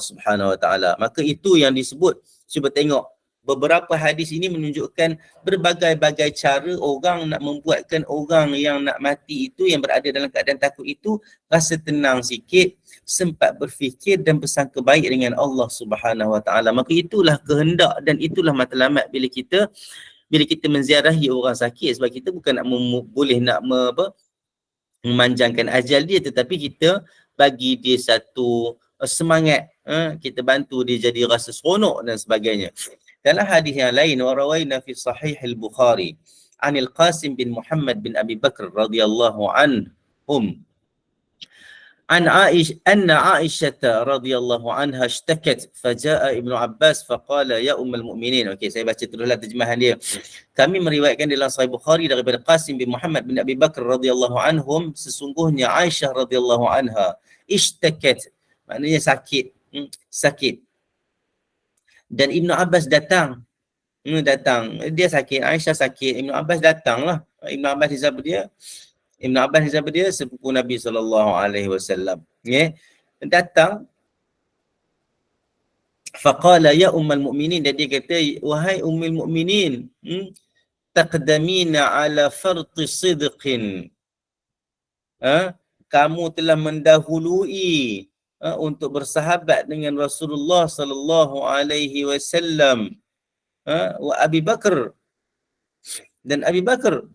[SPEAKER 1] Subhanahu Wa Taala. Maka itu yang disebut. Cuba tengok beberapa hadis ini menunjukkan berbagai-bagai cara orang nak membuatkan orang yang nak mati itu, yang berada dalam keadaan takut itu, rasa tenang sikit, sempat berfikir dan bersangka baik dengan Allah Subhanahu Wa Taala. Maka itulah kehendak dan itulah matlamat bila kita menziarahi orang sakit, sebab kita bukan nak memanjangkan ajal dia, tetapi kita bagi dia satu semangat, kita bantu dia jadi rasa seronok dan sebagainya. Dalam hadis yang lain, warawaina fi sahih al-Bukhari anil Qasim bin Muhammad bin Abi Bakr radhiyallahu anhum an Aisyah radhiyallahu anha ishtakat faja'a Ibnu Abbas faqala ya ummul mu'minin. Okey, saya baca teruslah terjemahan dia. Kami meriwayatkan dalam Sahih Bukhari daripada Qasim bin Muhammad bin Abi Bakr radhiyallahu anhum, sesungguhnya Aisyah radhiyallahu anha ishtakat, maknanya sakit. Dan Ibnu Abbas datang. Dia sakit, Aisyah sakit, Ibnu Abbas datanglah. Ibnu Abbas disabda dia sepupu Nabi SAW. Datang. Faqala ya ummul mu'minin, dan dia kata wahai ummul mu'minin, taqdamina ala farti sidqin. Kamu telah mendahului untuk bersahabat dengan Rasulullah sallallahu alaihi wasallam. Wa Abi Bakar, dan Abi Bakar,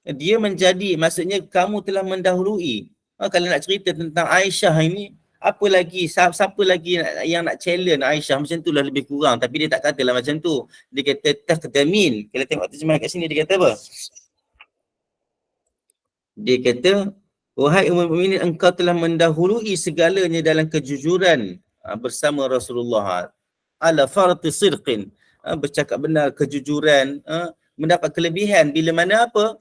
[SPEAKER 1] dia menjadi, maksudnya kamu telah mendahului. Kalau nak cerita tentang Aisyah ini, apa lagi, siapa lagi yang nak challenge Aisyah, macam tu lah lebih kurang. Tapi dia tak katalah macam tu. Dia kata taqdamin. Kalau tengok terjemahan kat sini, dia kata apa? Dia kata, wahai ummul mukminin, engkau telah mendahului segalanya dalam kejujuran bersama Rasulullah. Ala farti sidqin, bercakap benar, kejujuran, mendapat kelebihan bila mana apa?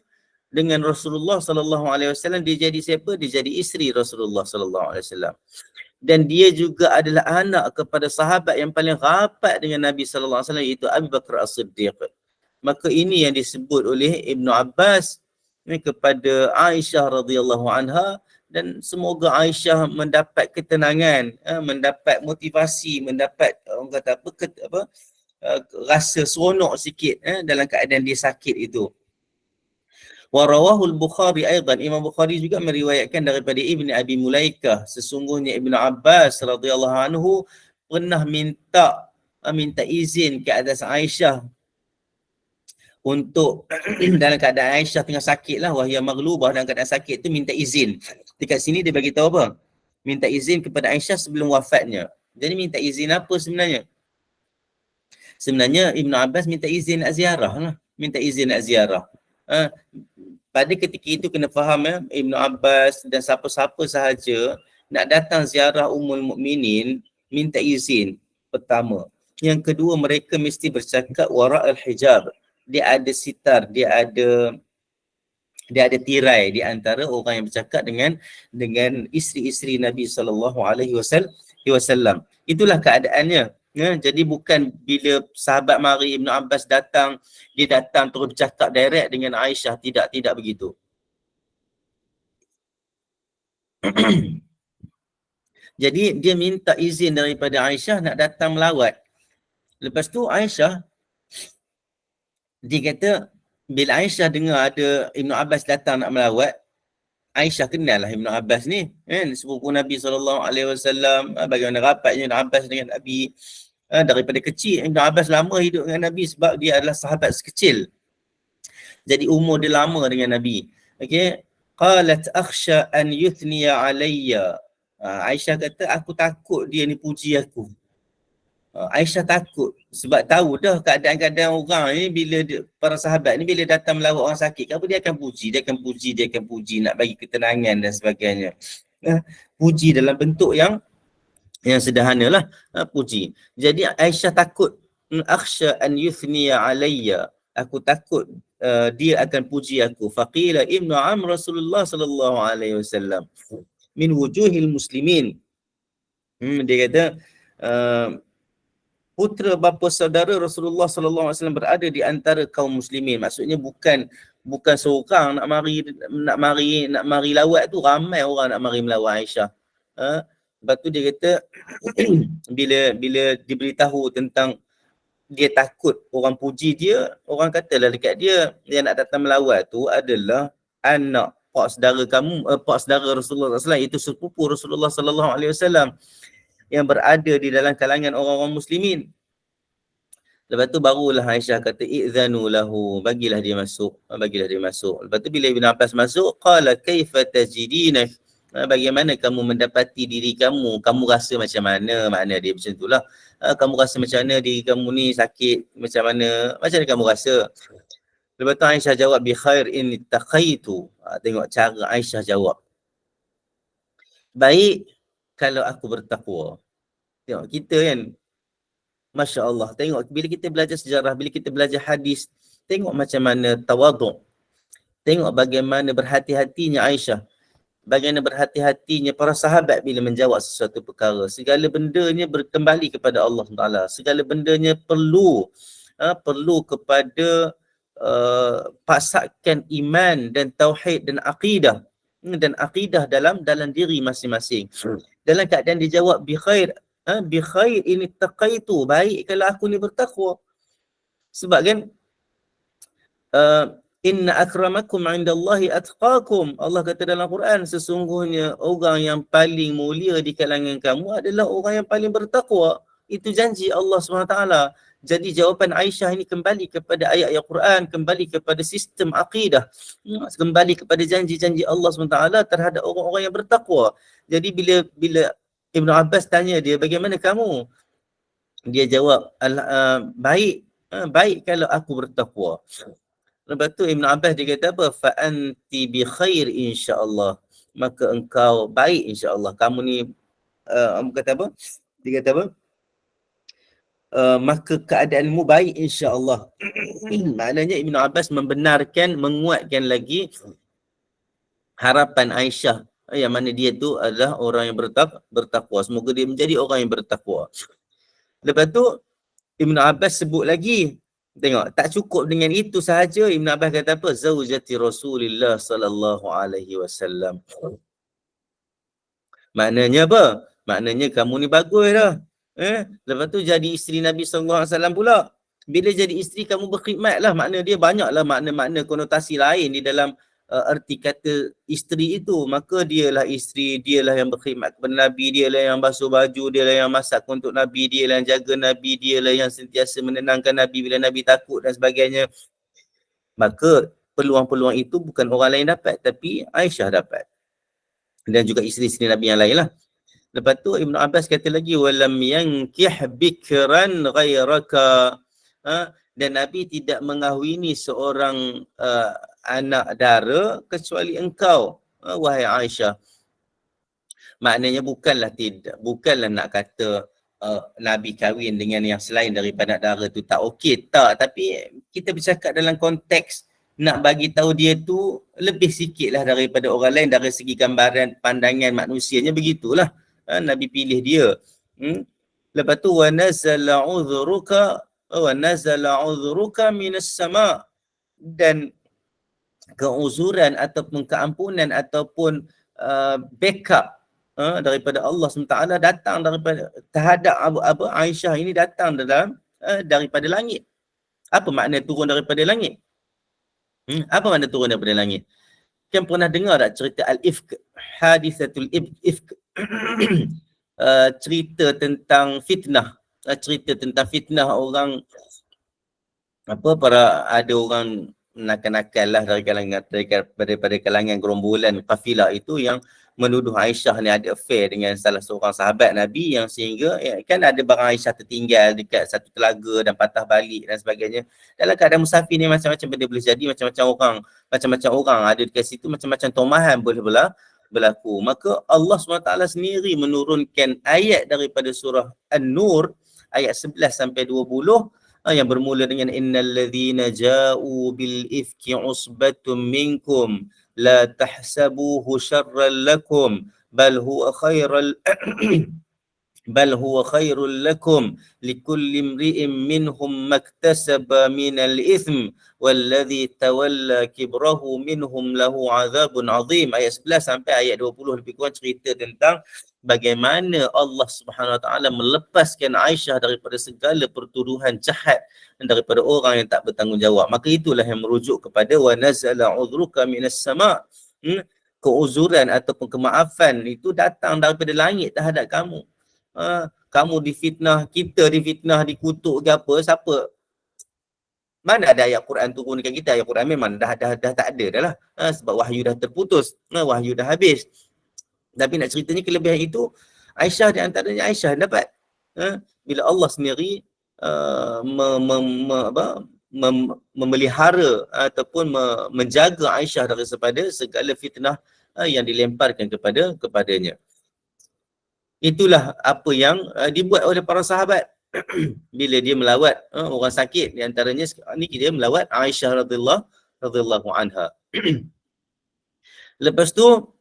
[SPEAKER 1] Dengan Rasulullah sallallahu alaihi wasallam. Dia jadi siapa? Dia jadi isteri Rasulullah sallallahu alaihi wasallam. Dan dia juga adalah anak kepada sahabat yang paling rapat dengan Nabi sallallahu alaihi wasallam, iaitu Abu Bakar As-Siddiq. Maka ini yang disebut oleh Ibnu Abbas kepada Aisyah radhiyallahu anha, dan semoga Aisyah mendapat ketenangan, mendapat motivasi, mendapat orang kata apa, rasa seronok sikit dalam keadaan dia sakit itu. Wa rawahu al-Bukhari aidan, Imam Bukhari juga meriwayatkan daripada Ibni Abi Mulaikah, sesungguhnya Ibnu Abbas radhiyallahu anhu pernah minta izin ke atas Aisyah untuk dalam keadaan Aisyah tengah sakit lah, wahya maghlubah, dalam keadaan sakit tu minta izin. Dekat sini dia bagi tahu apa? Minta izin kepada Aisyah sebelum wafatnya. Jadi minta izin apa sebenarnya? Sebenarnya Ibnu Abbas minta izin nak ziarah lah. Minta izin nak ziarah. Pada ketika itu kena faham Ibnu Abbas dan siapa-siapa sahaja nak datang ziarah Ummul Mukminin, minta izin pertama. Yang kedua, mereka mesti bercakap wara' al-hijab. Dia ada sitar, dia ada tirai di antara orang yang bercakap dengan isteri-isteri Nabi sallallahu alaihi wasallam. Itulah keadaannya. Jadi bukan bila sahabat mari Ibnu Abbas datang, dia datang terus bercakap direct dengan Aisyah. Tidak begitu. Jadi dia minta izin daripada Aisyah nak datang melawat. Lepas tu Aisyah, dia kata bila Aisyah dengar ada Ibnu Abbas datang nak melawat, Aisyah kenal lah Ibnu Abbas ni, kan, sepupu Nabi SAW. Bagaimana rapatnya Ibnu Abbas dengan Nabi. Daripada kecil Ibnu Abbas lama hidup dengan Nabi sebab dia adalah sahabat sekecil. Jadi umur dia lama dengan Nabi. Okey, qalat akhsha an yuthniya alayya. Aisyah kata, aku takut dia ni puji aku. Aisyah takut sebab tahu dah keadaan-keadaan orang ni, bila para sahabat ni bila datang melawat orang sakit, apa dia akan puji, nak bagi ketenangan dan sebagainya. Puji dalam bentuk yang sederhana lah, puji. Jadi Aisyah takut, akhsha an yuthniya alayya, aku takut dia akan puji aku. Faqila ibnu Rasulullah sallallahu alaihi wasallam min wujuhil muslimin. Dia kata putera bapa saudara Rasulullah sallallahu alaihi wasallam berada di antara kaum muslimin. Maksudnya bukan seorang nak mari lawat tu, ramai orang nak mari melawat Aisyah. Lepas tu dia kata bila diberitahu tentang dia takut orang puji dia, orang katalah dekat dia, yang nak datang melawat tu adalah anak pak saudara Rasulullah sallallahu alaihi wasallam, iaitu sepupu Rasulullah sallallahu alaihi wasallam yang berada di dalam kalangan orang-orang muslimin. Lepas tu barulah Aisyah kata i'zanu lahu, bagilah dia masuk. Lepas tu bila Ibn Abbas masuk, qala kaifa tajidina, bagaimana kamu mendapati diri kamu rasa macam mana? Makna dia macam itulah. Kamu rasa macam mana diri kamu ni sakit, macam mana kamu rasa? Lepas tu Aisyah jawab bi khair in taqaitu. Tengok cara Aisyah jawab. Baik kalau aku bertakwa. Tengok kita kan, Masya Allah, tengok bila kita belajar sejarah, bila kita belajar hadis, tengok macam mana tawaduk. Tengok bagaimana berhati-hatinya Aisyah. Bagaimana berhati-hatinya para sahabat bila menjawab sesuatu perkara. Segala bendanya berkembali kepada Allah SWT. Segala bendanya perlu kepada pasakan iman dan tauhid dan akidah. Dan akidah dalam diri masing-masing. Dalam keadaan dijawab bi khair ini taqaitu, baik kalau aku ni bertakwa. Sebab kan inna akramakum indallahi atqakum. Allah kata dalam Quran, sesungguhnya orang yang paling mulia di kalangan kamu adalah orang yang paling bertakwa. Itu janji Allah SWT. Jadi jawapan Aisyah ini kembali kepada ayat-ayat Quran, kembali kepada sistem akidah, kembali kepada janji-janji Allah SWT terhadap orang-orang yang bertakwa. Jadi bila Ibn Abbas tanya dia, bagaimana kamu? Dia jawab, baik, baik kalau aku bertakwa. Lepas tu Ibn Abbas dia kata apa? Fa anti bi khair insya-Allah. Maka engkau baik insya-Allah. Kamu ni kata apa? Dia kata apa? Maka keadaanmu baik insya-Allah. Maknanya Ibn Abbas membenarkan, menguatkan lagi harapan Aisyah yang mana dia tu adalah orang yang bertakwa. Semoga dia menjadi orang yang bertakwa. Lepas tu Ibn Abbas sebut lagi. Tengok, tak cukup dengan itu sahaja. Ibn Abbas kata apa? Zaujati Rasulillah sallallahu alaihi wasallam. Maknanya apa? Maknanya kamu ni bagus dah. Lepas tu jadi isteri Nabi sallallahu alaihi wasallam pula. Bila jadi isteri kamu berkhidmat lah. Makna dia banyaklah makna-makna konotasi lain di dalam erti kata isteri itu. Maka dialah isteri, dialah yang berkhidmat kepada Nabi, dialah yang basuh baju, dialah yang masak untuk Nabi, dialah yang jaga Nabi, dialah yang sentiasa menenangkan Nabi bila Nabi takut dan sebagainya. Maka peluang-peluang itu bukan orang lain dapat, tapi Aisyah dapat. Dan juga isteri-isteri Nabi yang lain lah. Lepas tu Ibn Abbas kata lagi, walam yankih bikran ghairaka. Dan Nabi tidak mengahwini seorang anak dara kecuali engkau, wahai Aisyah. Maknanya bukanlah nak kata Nabi kahwin dengan yang selain daripada anak dara tu tak okey, tak. Tapi kita bercakap dalam konteks nak bagi tahu dia tu lebih sikit lah daripada orang lain dari segi gambaran pandangan manusianya, begitulah. Nabi pilih dia. Lepas tu wa nazala udhruka minas sama, dan keuzuran ataupun keampunan ataupun backup daripada Allah SWT datang daripada terhadap Abu Aisyah ini, datang daripada langit. Apa makna turun daripada langit? Apa makna turun daripada langit? Kan pernah dengar tak cerita Al-Ifk, Hadithatul Ifk? Cerita tentang fitnah. Cerita tentang fitnah orang, ada orang nakal-nakal lah daripada kalangan gerombolan kafilah itu yang menuduh Aisyah ni ada affair dengan salah seorang sahabat Nabi, yang sehingga kan ada barang Aisyah tertinggal dekat satu telaga dan patah balik dan sebagainya. Dalam keadaan musafir ni macam-macam benda boleh jadi, macam-macam orang ada dekat situ, macam-macam tomahan boleh berlaku. Maka Allah SWT sendiri menurunkan ayat daripada surah An-Nur ayat 11 sampai 20 yang bermula dengan innal ladzina ja'u bil ifki usbatum minkum la tahsabuhu syarran lakum bal huwa khairul lakum likulli imri'in minhum maktasaba minal ithm walladhi tawalla kibrahu minhum lahu azabun azim. Ayat 11 sampai ayat 20 lebih kurang cerita tentang bagaimana Allah Subhanahu Wa Taala melepaskan Aisyah daripada segala pertuduhan jahat dan daripada orang yang tak bertanggungjawab. Maka itulah yang merujuk kepada wa nazala udhruka minas sama. Keuzuran ataupun kemaafan itu datang daripada langit terhadap kamu. Kamu difitnah, kita difitnah, dikutuk ke apa, siapa? Mana ada ayat Quran turun dekat kita? Ayat Quran memang dah tak ada dah lah. Sebab wahyu dah terputus, wahyu dah habis. Tapi nak ceritanya kelebihan itu, Aisyah di antaranya Aisyah dapat. Bila Allah sendiri memelihara ataupun menjaga Aisyah daripada segala fitnah yang dilemparkan kepadanya. Itulah apa yang dibuat oleh para sahabat bila dia melawat orang sakit. Di antaranya ni dia melawat Aisyah radhiyallahu anha. Lepas tu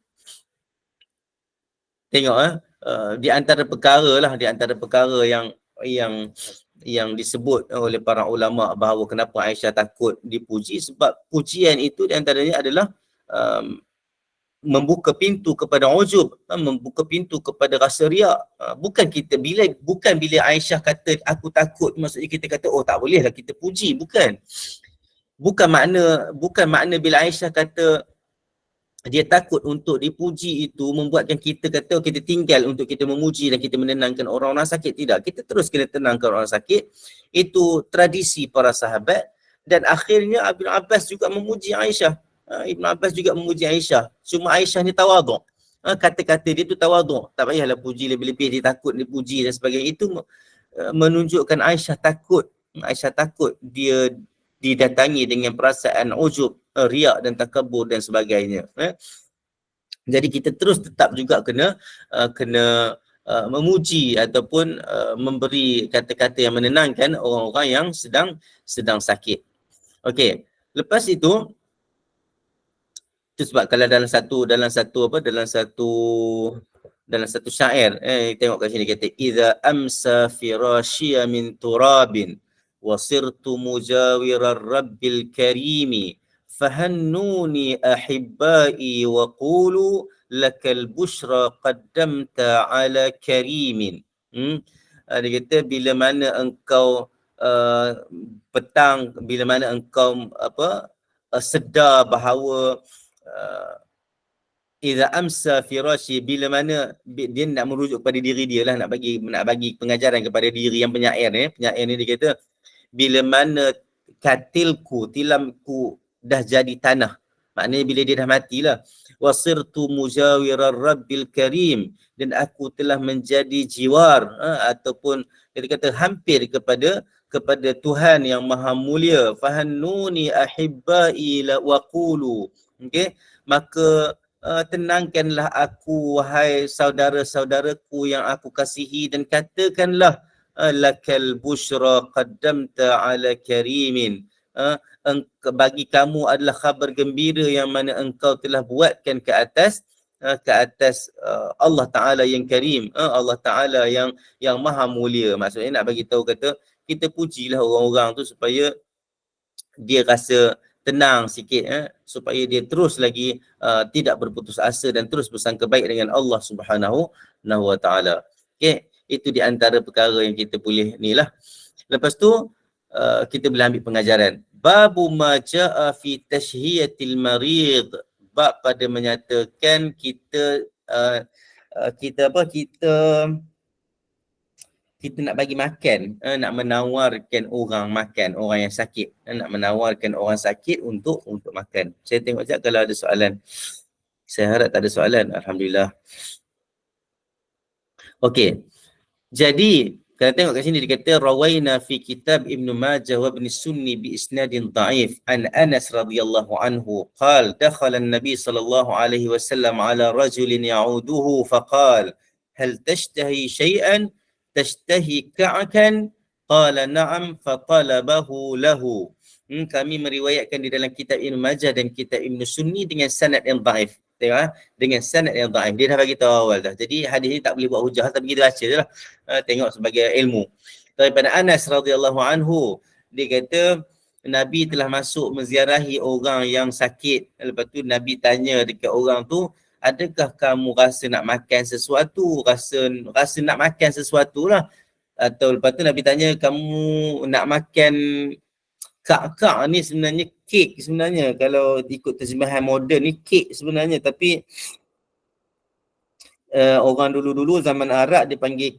[SPEAKER 1] tengok di antara perkara yang disebut oleh para ulama bahawa kenapa Aisyah takut dipuji, sebab pujian itu di antaranya adalah membuka pintu kepada ujub, membuka pintu kepada rasa riak. Bukan bila Aisyah kata aku takut, maksudnya kita kata oh tak bolehlah kita puji, bukan. Bukan makna bila Aisyah kata dia takut untuk dipuji itu membuatkan kita kata kita tinggal untuk kita memuji dan kita menenangkan orang-orang sakit. Tidak, kita terus kena tenangkan orang sakit. Itu tradisi para sahabat. Dan akhirnya Ibn Abbas juga memuji Aisyah. Ibn Abbas juga memuji Aisyah. Cuma Aisyah ni tawaduk. Kata-kata dia tu tawaduk. Tak payahlah puji lebih-lebih, dia takut dipuji dan sebagainya. Itu menunjukkan Aisyah takut. Aisyah takut dia didatangi dengan perasaan ujub, riak dan takabur dan sebagainya. Jadi kita terus tetap juga kena memuji ataupun memberi kata-kata yang menenangkan orang-orang yang sedang sakit. Okey. Lepas itu sebab kalau dalam satu syair, tengok kat sini kata idza amsa firashiya min turabin wa sirtu mujawirar rabbil karimi fahannuni ahibbai wa qulu lakal bushra qaddamta ala karimin. Dia kata bila mana engkau petang, bila mana engkau sedar bahawa idza amsa firashi, bila mana dia nak merujuk kepada diri dia lah, nak bagi pengajaran kepada diri yang penyair ni. Penyair ni dia kata bila mana katilku, tilamku dah jadi tanah, maknanya bila dia dah matilah. Wasirtu mujawirar rabbil karim, dan aku telah menjadi jiwar ataupun dia kata hampir kepada Tuhan yang maha mulia. Fahannuni ahibbai la waqulu, okey, maka tenangkanlah aku wahai saudara-saudaraku yang aku kasihi, dan katakanlah lakal bushra qaddamta ala karimin, bagi kamu adalah khabar gembira yang mana engkau telah buatkan ke atas Allah Ta'ala yang karim, Allah Ta'ala yang maha mulia. Maksudnya nak bagi tahu kata kita pujilah orang-orang tu supaya dia rasa tenang sikit, supaya dia terus lagi tidak berputus asa dan terus bersangka baik dengan Allah Subhanahu wa Ta'ala. Okay, itu di antara perkara yang kita boleh ni lah. Lepas tu kita boleh ambil pengajaran. Babu ma ja'a fi tashhiyatil marid, bab pada menyatakan kita nak bagi makan, nak menawarkan orang makan, orang yang sakit, nak menawarkan orang sakit untuk makan. Saya tengok sekejap kalau ada soalan. Saya harap tak ada soalan. Alhamdulillah. Okey. Jadi, kalau tengok kat sini dia kata rawaina fi kitab Ibn Majah wa Ibn Sunni bi isnadin dha'if an Anas radhiyallahu anhu qala dakhala an-nabi sallallahu alaihi wasallam ala rajulin ya'uduhu faqala hal tashtahi shay'an tashtahi ka'kan qala na'am fatalabahu lahu. Kami meriwayatkan di dalam kitab Ibn Majah dan kitab Ibn Sunni dengan sanad yang dhaif. Tengok, dengan sanad yang dhaif. Dia dah bagi tahu awal dah. Jadi hadis ni tak boleh buat hujah, tapi kita baca je lah. Tengok sebagai ilmu. Daripada Anas radhiyallahu anhu, dia kata Nabi telah masuk menziarahi orang yang sakit. Lepas tu Nabi tanya dekat orang tu, adakah kamu rasa nak makan sesuatu? Rasa nak makan sesuatu lah. Atau lepas tu Nabi tanya, kamu nak makan kak ni sebenarnya kek sebenarnya. Kalau ikut terjemahan moden ni kek sebenarnya, tapi orang dulu-dulu zaman Arab dia panggil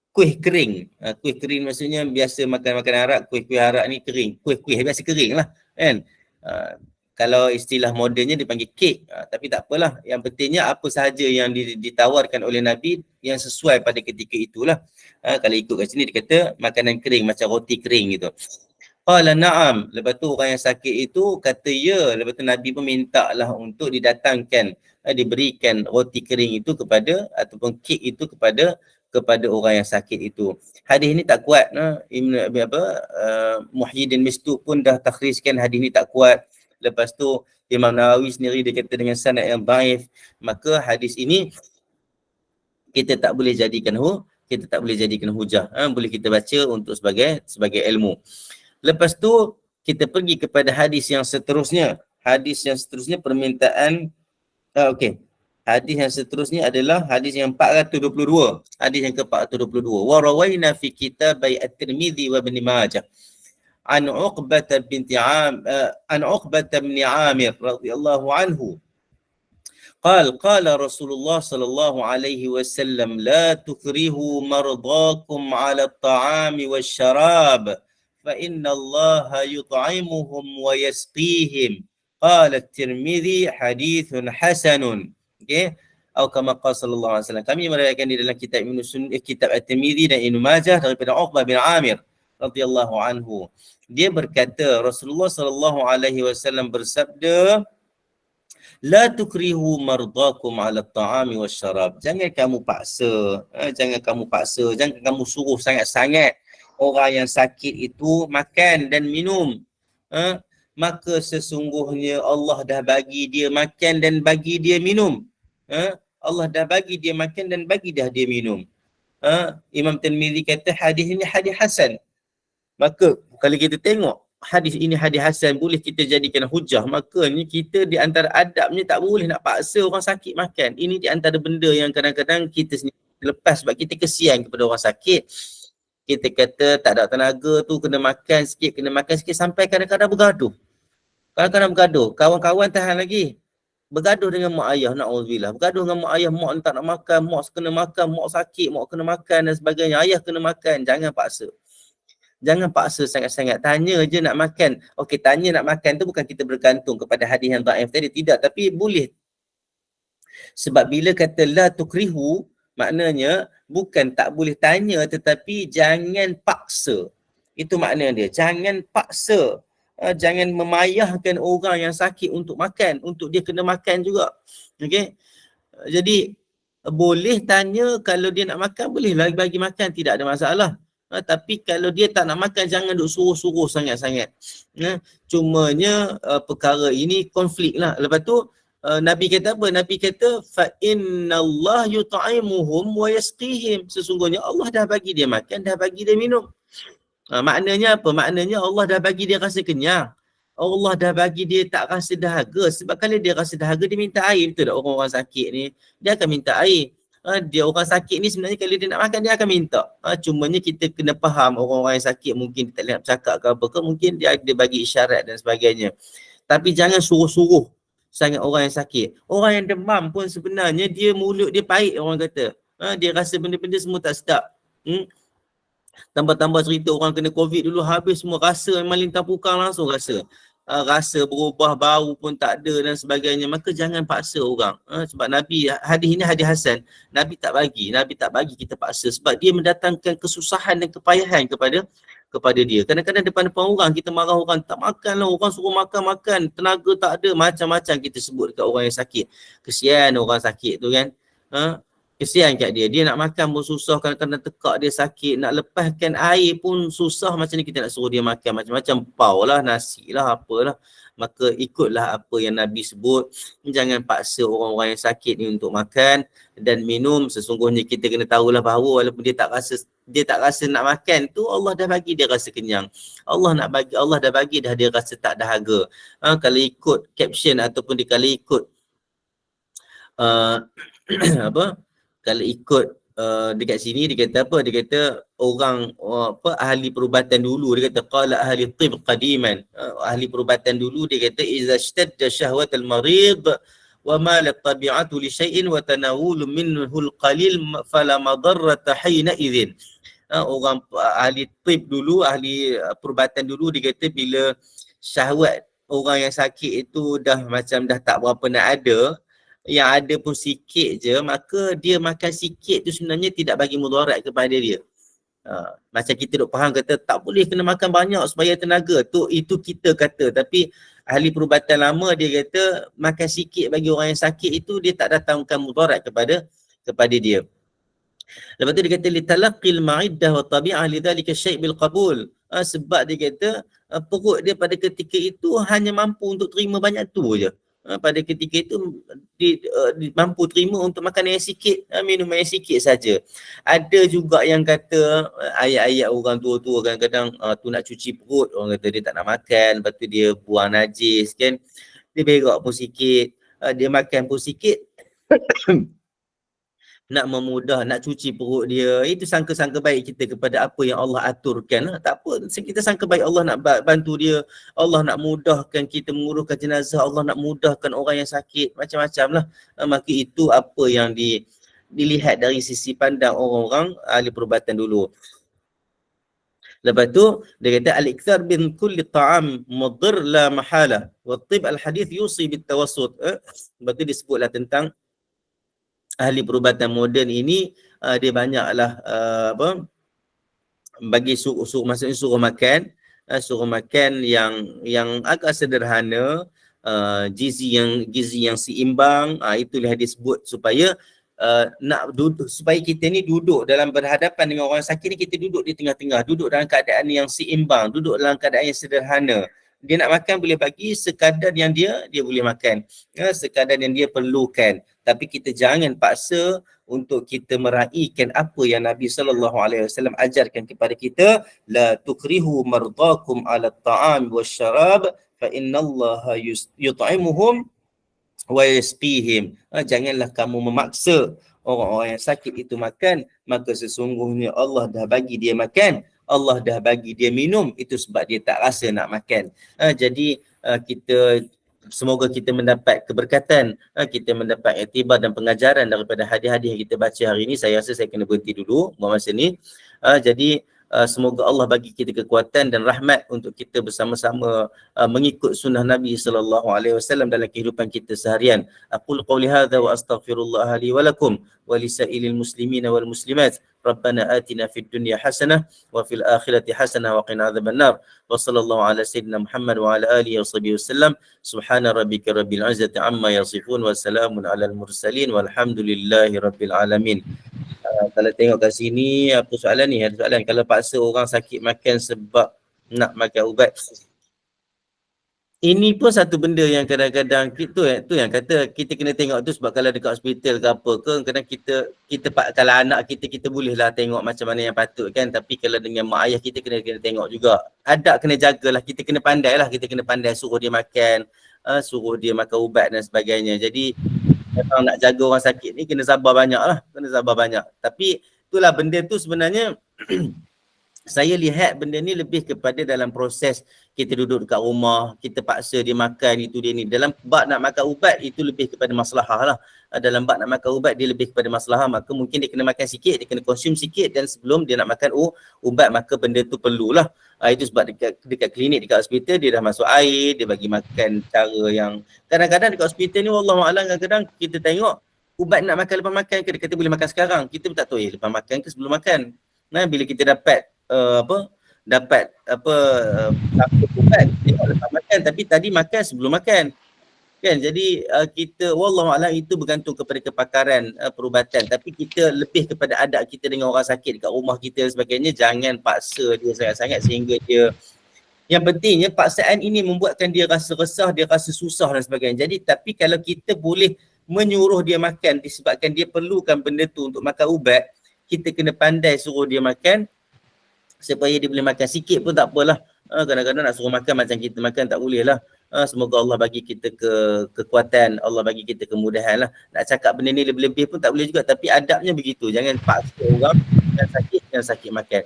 [SPEAKER 1] kuih kering. Kuih kering maksudnya biasa makan makanan Arab, kuih-kuih Arab ni kering. Kuih-kuih biasa kering lah kan. Kalau istilah modennya dipanggil kek, tapi tak apalah. Yang pentingnya apa sahaja yang ditawarkan oleh Nabi yang sesuai pada ketika itulah. Kalau ikut kat sini dia kata makanan kering macam roti kering gitu. Qala na'am. Lepas tu orang yang sakit itu kata ya. Lepas tu Nabi pun minta lah untuk didatangkan, diberikan roti kering itu kepada, ataupun kek itu kepada orang yang sakit itu. Hadis ni tak kuat. Muhyiddin Mistub pun dah takhrijkan hadis ni tak kuat. Lepas tu Imam Nawawi sendiri dia kata dengan sanad yang dhaif. Maka hadis ini kita tak boleh jadikan hujah. Boleh kita baca untuk sebagai ilmu. Lepas tu kita pergi kepada hadis yang seterusnya. Hadis yang seterusnya permintaan hadis yang seterusnya adalah hadis yang 422. Hadis yang ke-422. Wa rawaina fi kitabai at-Tirmidzi wa Ibn Majah عن عقبة عن عقبة بن عامر رضي الله عنه قال رسول الله صلى الله عليه وسلم لا تكرهوا مرضاكم على الطعام والشراب فإن الله يطعمهم ويسقيهم قال الترمذي حديث حسن. Okay. Atau kama qala sallallahu alaihi wasallam. Kami meriwayatkan di dalam kitab kitab At-Tirmizi dan Ibnu Majah daripada Uqbah bin Amir radhiyallahu anhu. Dia berkata Rasulullah sallallahu alaihi wasallam bersabda, la tukrihu mardakum ala at-ta'ami wasyarab. Jangan kamu paksa, jangan kamu suruh sangat-sangat orang yang sakit itu makan dan minum. Maka sesungguhnya Allah dah bagi dia makan dan bagi dia minum. Allah dah bagi dia makan dan bagi dah dia minum. Imam Tirmizi kata hadis ini hadis hasan. Maka kalau kita tengok hadis ini hadis hasan boleh kita jadikan hujah, makanya kita di antara adabnya tak boleh nak paksa orang sakit makan. Ini di antara benda yang kadang-kadang kita sendiri lepas sebab kita kesian kepada orang sakit. Kita kata tak ada tenaga tu, kena makan sikit sampai kadang-kadang bergaduh. Kawan-kawan tahan lagi. Bergaduh dengan mak ayah, na'udzubillah. Bergaduh dengan mak ayah, mak tak nak makan, mak kena makan, mak sakit, mak kena makan dan sebagainya. Ayah kena makan, jangan paksa. Jangan paksa sangat-sangat. Tanya je nak makan. Okey, tanya nak makan tu bukan kita bergantung kepada hadis yang dhaif tadi. Tidak, tapi boleh. Sebab bila kata la tukrihu, maknanya bukan tak boleh tanya tetapi jangan paksa. Itu makna dia. Jangan paksa. Jangan memayahkan orang yang sakit untuk makan, untuk dia kena makan juga. Okey. Jadi boleh tanya, kalau dia nak makan bolehlah bagi makan, tidak ada masalah. Tapi kalau dia tak nak makan jangan duk suruh-suruh sangat-sangat. Cumanya perkara ini konflik lah. Lepas tu Nabi kata apa? Nabi kata fa innallah yut'imuhum wa yasqihim. Sesungguhnya Allah dah bagi dia makan, dah bagi dia minum. Maknanya apa? Maknanya Allah dah bagi dia rasa kenyang. Allah dah bagi dia tak rasa dahaga. Sebab kalau dia rasa dahaga, dia minta air. Betul tak orang-orang sakit ni? Dia akan minta air. Dia orang sakit ni sebenarnya kalau dia nak makan, dia akan minta. Cumanya kita kena faham orang-orang yang sakit mungkin dia tak boleh nak bercakap ke apa ke. Mungkin dia bagi isyarat dan sebagainya. Tapi jangan suruh-suruh sangat orang yang sakit. Orang yang demam pun sebenarnya dia mulut dia pahit, orang kata. Dia rasa benda-benda semua tak sedap. Tambah-tambah cerita orang kena COVID dulu, habis semua rasa memang lintang pukang langsung rasa. Rasa berubah, bau pun tak ada dan sebagainya. Maka jangan paksa orang. Sebab Nabi, hadis ini hadis hasan. Nabi tak bagi kita paksa. Sebab dia mendatangkan kesusahan dan kepayahan kepada dia. Kadang-kadang depan-depan orang kita marah orang, tak makan lah, orang suruh makan, tenaga tak ada, macam-macam kita sebut dekat orang yang sakit. Kesian orang sakit tu kan. Kesian kat dia. Dia nak makan pun susah, kadang-kadang tekak dia sakit. Nak lepaskan air pun susah. Macam ni kita nak suruh dia makan macam-macam. Pau lah, nasi lah, apalah. Maka ikutlah apa yang Nabi sebut. Jangan paksa orang-orang yang sakit ni untuk makan dan minum. Sesungguhnya kita kena tahulah bahawa walaupun dia tak rasa nak makan tu, Allah dah bagi dia rasa kenyang. Allah dah bagi dah dia rasa tak dahaga. Kalau ikut caption ataupun kalau ikut kalau ikut dekat sini dia kata apa? Dia kata orang ahli perubatan dulu, dia kata qala ahli tib qadiman. Ahli perubatan dulu dia kata iza ishtadda syahwat al-marid wa malat tabi'atu li syai'in wa tanawulu minhu al-qalil fala madarrata hina idzin. Orang ahli tib dulu, ahli perubatan dulu dia kata bila syahwat orang yang sakit itu dah macam dah tak berapa nak ada, yang ada pun sikit je, maka dia makan sikit tu sebenarnya tidak bagi mudarat kepada dia. Macam kita duk faham kata tak boleh kena makan banyak supaya tenaga tu, itu kita kata, tapi ahli perubatan lama dia kata makan sikit bagi orang yang sakit itu dia tak datangkan mudarat kepada dia. Lepas tu dia kata litalaqqil ma'iddah wa tabi'ah lidzalika syai' bil qabul. Sebab dia kata perut dia pada ketika itu hanya mampu untuk terima banyak tu je. Pada ketika itu mampu terima untuk makan yang sikit, minum yang sikit saja. Ada juga yang kata ayat-ayat orang tua-tua kadang-kadang tu nak cuci perut, orang kata dia tak nak makan, lepas tu dia buang najis kan, dia berak pun sikit, dia makan pun sikit. nak memudah, nak cuci perut dia. Itu sangka-sangka baik kita kepada apa yang Allah aturkan. Tak apa, kita sangka baik Allah nak bantu dia, Allah nak mudahkan kita menguruskan jenazah, Allah nak mudahkan orang yang sakit, macam-macam lah. Maka itu apa yang dilihat dari sisi pandang orang-orang ahli perubatan dulu. Lepas tu dia kata al-ikthar bin kulli ta'am mudir la mahala wa tib al-hadith yusi bit tawassut. Lepas tu disebutlah tentang ahli perubatan moden ini, dia banyaklah bagi maksudnya suruh makan yang agak sederhana, gizi yang seimbang. Itulah dia sebut supaya nak duduk, supaya kita ni duduk dalam berhadapan dengan orang sakit ni, kita duduk di tengah-tengah, duduk dalam keadaan yang seimbang, duduk dalam keadaan yang sederhana. Dia nak makan boleh bagi sekadar yang dia boleh makan, sekadar yang dia perlukan. Tapi kita jangan paksa untuk kita meraihkan apa yang Nabi SAW ajarkan kepada kita. La tukrihu mardakum ala ta'am wasyarab fa innallaha yut'imuhum wa yasqihim. Janganlah kamu memaksa orang-orang yang sakit itu makan, maka sesungguhnya Allah dah bagi dia makan, Allah dah bagi dia minum, itu sebab dia tak rasa nak makan. Jadi semoga kita mendapat keberkatan, kita mendapat iktibar dan pengajaran daripada hadis-hadis yang kita baca hari ini. Saya rasa saya kena berhenti dulu buat masa ni. Jadi semoga Allah bagi kita kekuatan dan rahmat untuk kita bersama-sama mengikut sunnah Nabi SAW dalam kehidupan kita seharian. Aqul qawli hadha wa astaghfirullah li wa lakum wa lisailil muslimina wal muslimat. Rabbana atina fid dunya hasanah wa fil akhirati hasanah wa qina adzabannar. Wa sallallahu ala sayyidina Muhammad wa ala alihi wa sahbihi wasallam. Subhana rabbika rabbil izzati amma yasifun wa salamun alal mursalin walhamdulillahi rabbil alamin. Kalau tengok kat sini, apa soalan ni? Ada soalan, kalau paksa orang sakit makan sebab nak makan ubat. Ini pun satu benda yang kadang-kadang tu yang kata kita kena tengok tu, sebab kalau dekat hospital ke apa ke, kadang kita kalau anak kita bolehlah tengok macam mana yang patut kan, tapi kalau dengan mak ayah kita kena tengok juga. Adab kena jagalah, kita kena pandai lah, kita kena pandai suruh dia makan, suruh dia makan ubat dan sebagainya. Jadi kalau nak jaga orang sakit ni kena sabar banyak lah, kena sabar banyak. Tapi itulah benda tu sebenarnya saya lihat benda ni lebih kepada dalam proses kita duduk dekat rumah, kita paksa dia makan itu dia ni. Dalam bab nak makan ubat itu lebih kepada maslahah lah. Dalam bab nak makan ubat dia lebih kepada maslahah, maka mungkin dia kena makan sikit, dia kena konsum sikit, dan sebelum dia nak makan ubat maka benda tu perlulah. Itu sebab dekat klinik, dekat hospital dia dah masuk air, dia bagi makan cara yang kadang-kadang dekat hospital ni wallahualam kadang-kadang kita tengok ubat nak makan lepas makan ke, dia kata boleh makan sekarang. Kita pun tak tahu lepas makan ke sebelum makan. Bila kita dapat ubat tengok lepas makan, tapi tadi makan sebelum makan kan. Jadi kita wallahualam itu bergantung kepada kepakaran perubatan, tapi kita lebih kepada adab kita dengan orang sakit dekat rumah kita dan sebagainya. Jangan paksa dia sangat-sangat sehingga dia, yang pentingnya paksaan ini membuatkan dia rasa resah, dia rasa susah dan sebagainya. Jadi tapi kalau kita boleh menyuruh dia makan disebabkan dia perlukan benda tu untuk makan ubat, kita kena pandai suruh dia makan supaya dia boleh makan sikit pun tak apalah. Kadang-kadang nak suruh makan macam kita makan tak boleh lah. Semoga Allah bagi kita kekuatan, Allah bagi kita kemudahan lah. Nak cakap benda ni lebih-lebih pun tak boleh juga, tapi adabnya begitu. Jangan paksa orang yang sakit makan.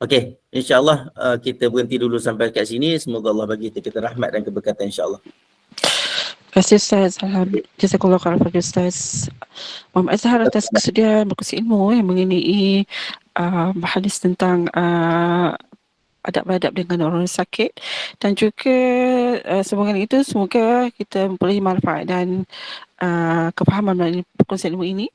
[SPEAKER 1] Okey, insyaAllah kita berhenti dulu sampai kat sini. Semoga Allah bagi kita rahmat dan keberkatan insyaAllah.
[SPEAKER 2] Terima kasih Ustaz. Jazakallah khairan kepada Ustaz Muhammad Azhar atas kesediaan berkongsi ilmu yang mengenai hadis tentang adab-adab dengan orang sakit, dan juga semoga itu semoga kita memperoleh manfaat dan kefahaman melalui perkongsian ilmu ini.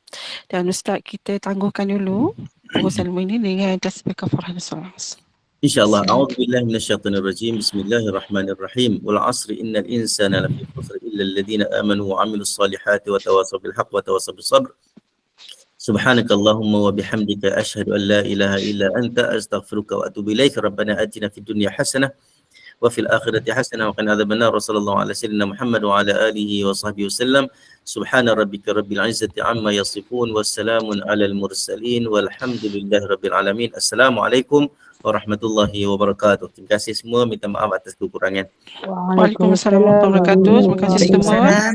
[SPEAKER 2] Dan Ustaz kita tangguhkan dulu perkongsian ilmu ini dengan tasbih kafarah dan solat.
[SPEAKER 1] InsyaAllah. A'udzubillahi minasyaitonirrajim. Bismillahirrahmanirrahim. Wal 'asri innal insana lafi khusr illa alladhina amanu wa 'amilus solihati wa tawassaw bil haqq wa tawassaw bis sabr. Subhanakallahumma wa bihamdika asyhadu an la ilaha illa anta astaghfiruka wa atubu ilaik. Rabbana atina fid dunya hasanah wa fil akhirati hasanah wa qina adzabannar. Sallallahu ala sayyidina Muhammad wa ala alihi wa sahbihi wasallam. Subhana rabbika rabbil izzati amma yasifun wa salamun alal mursalin walhamdulillahi rabbil alamin. Assalamualaikum warahmatullahi wabarakatuh. Terima kasih semua, minta maaf atas kekurangan.
[SPEAKER 2] Waalaikumsalam warahmatullahi wabarakatuh. Terima kasih semua.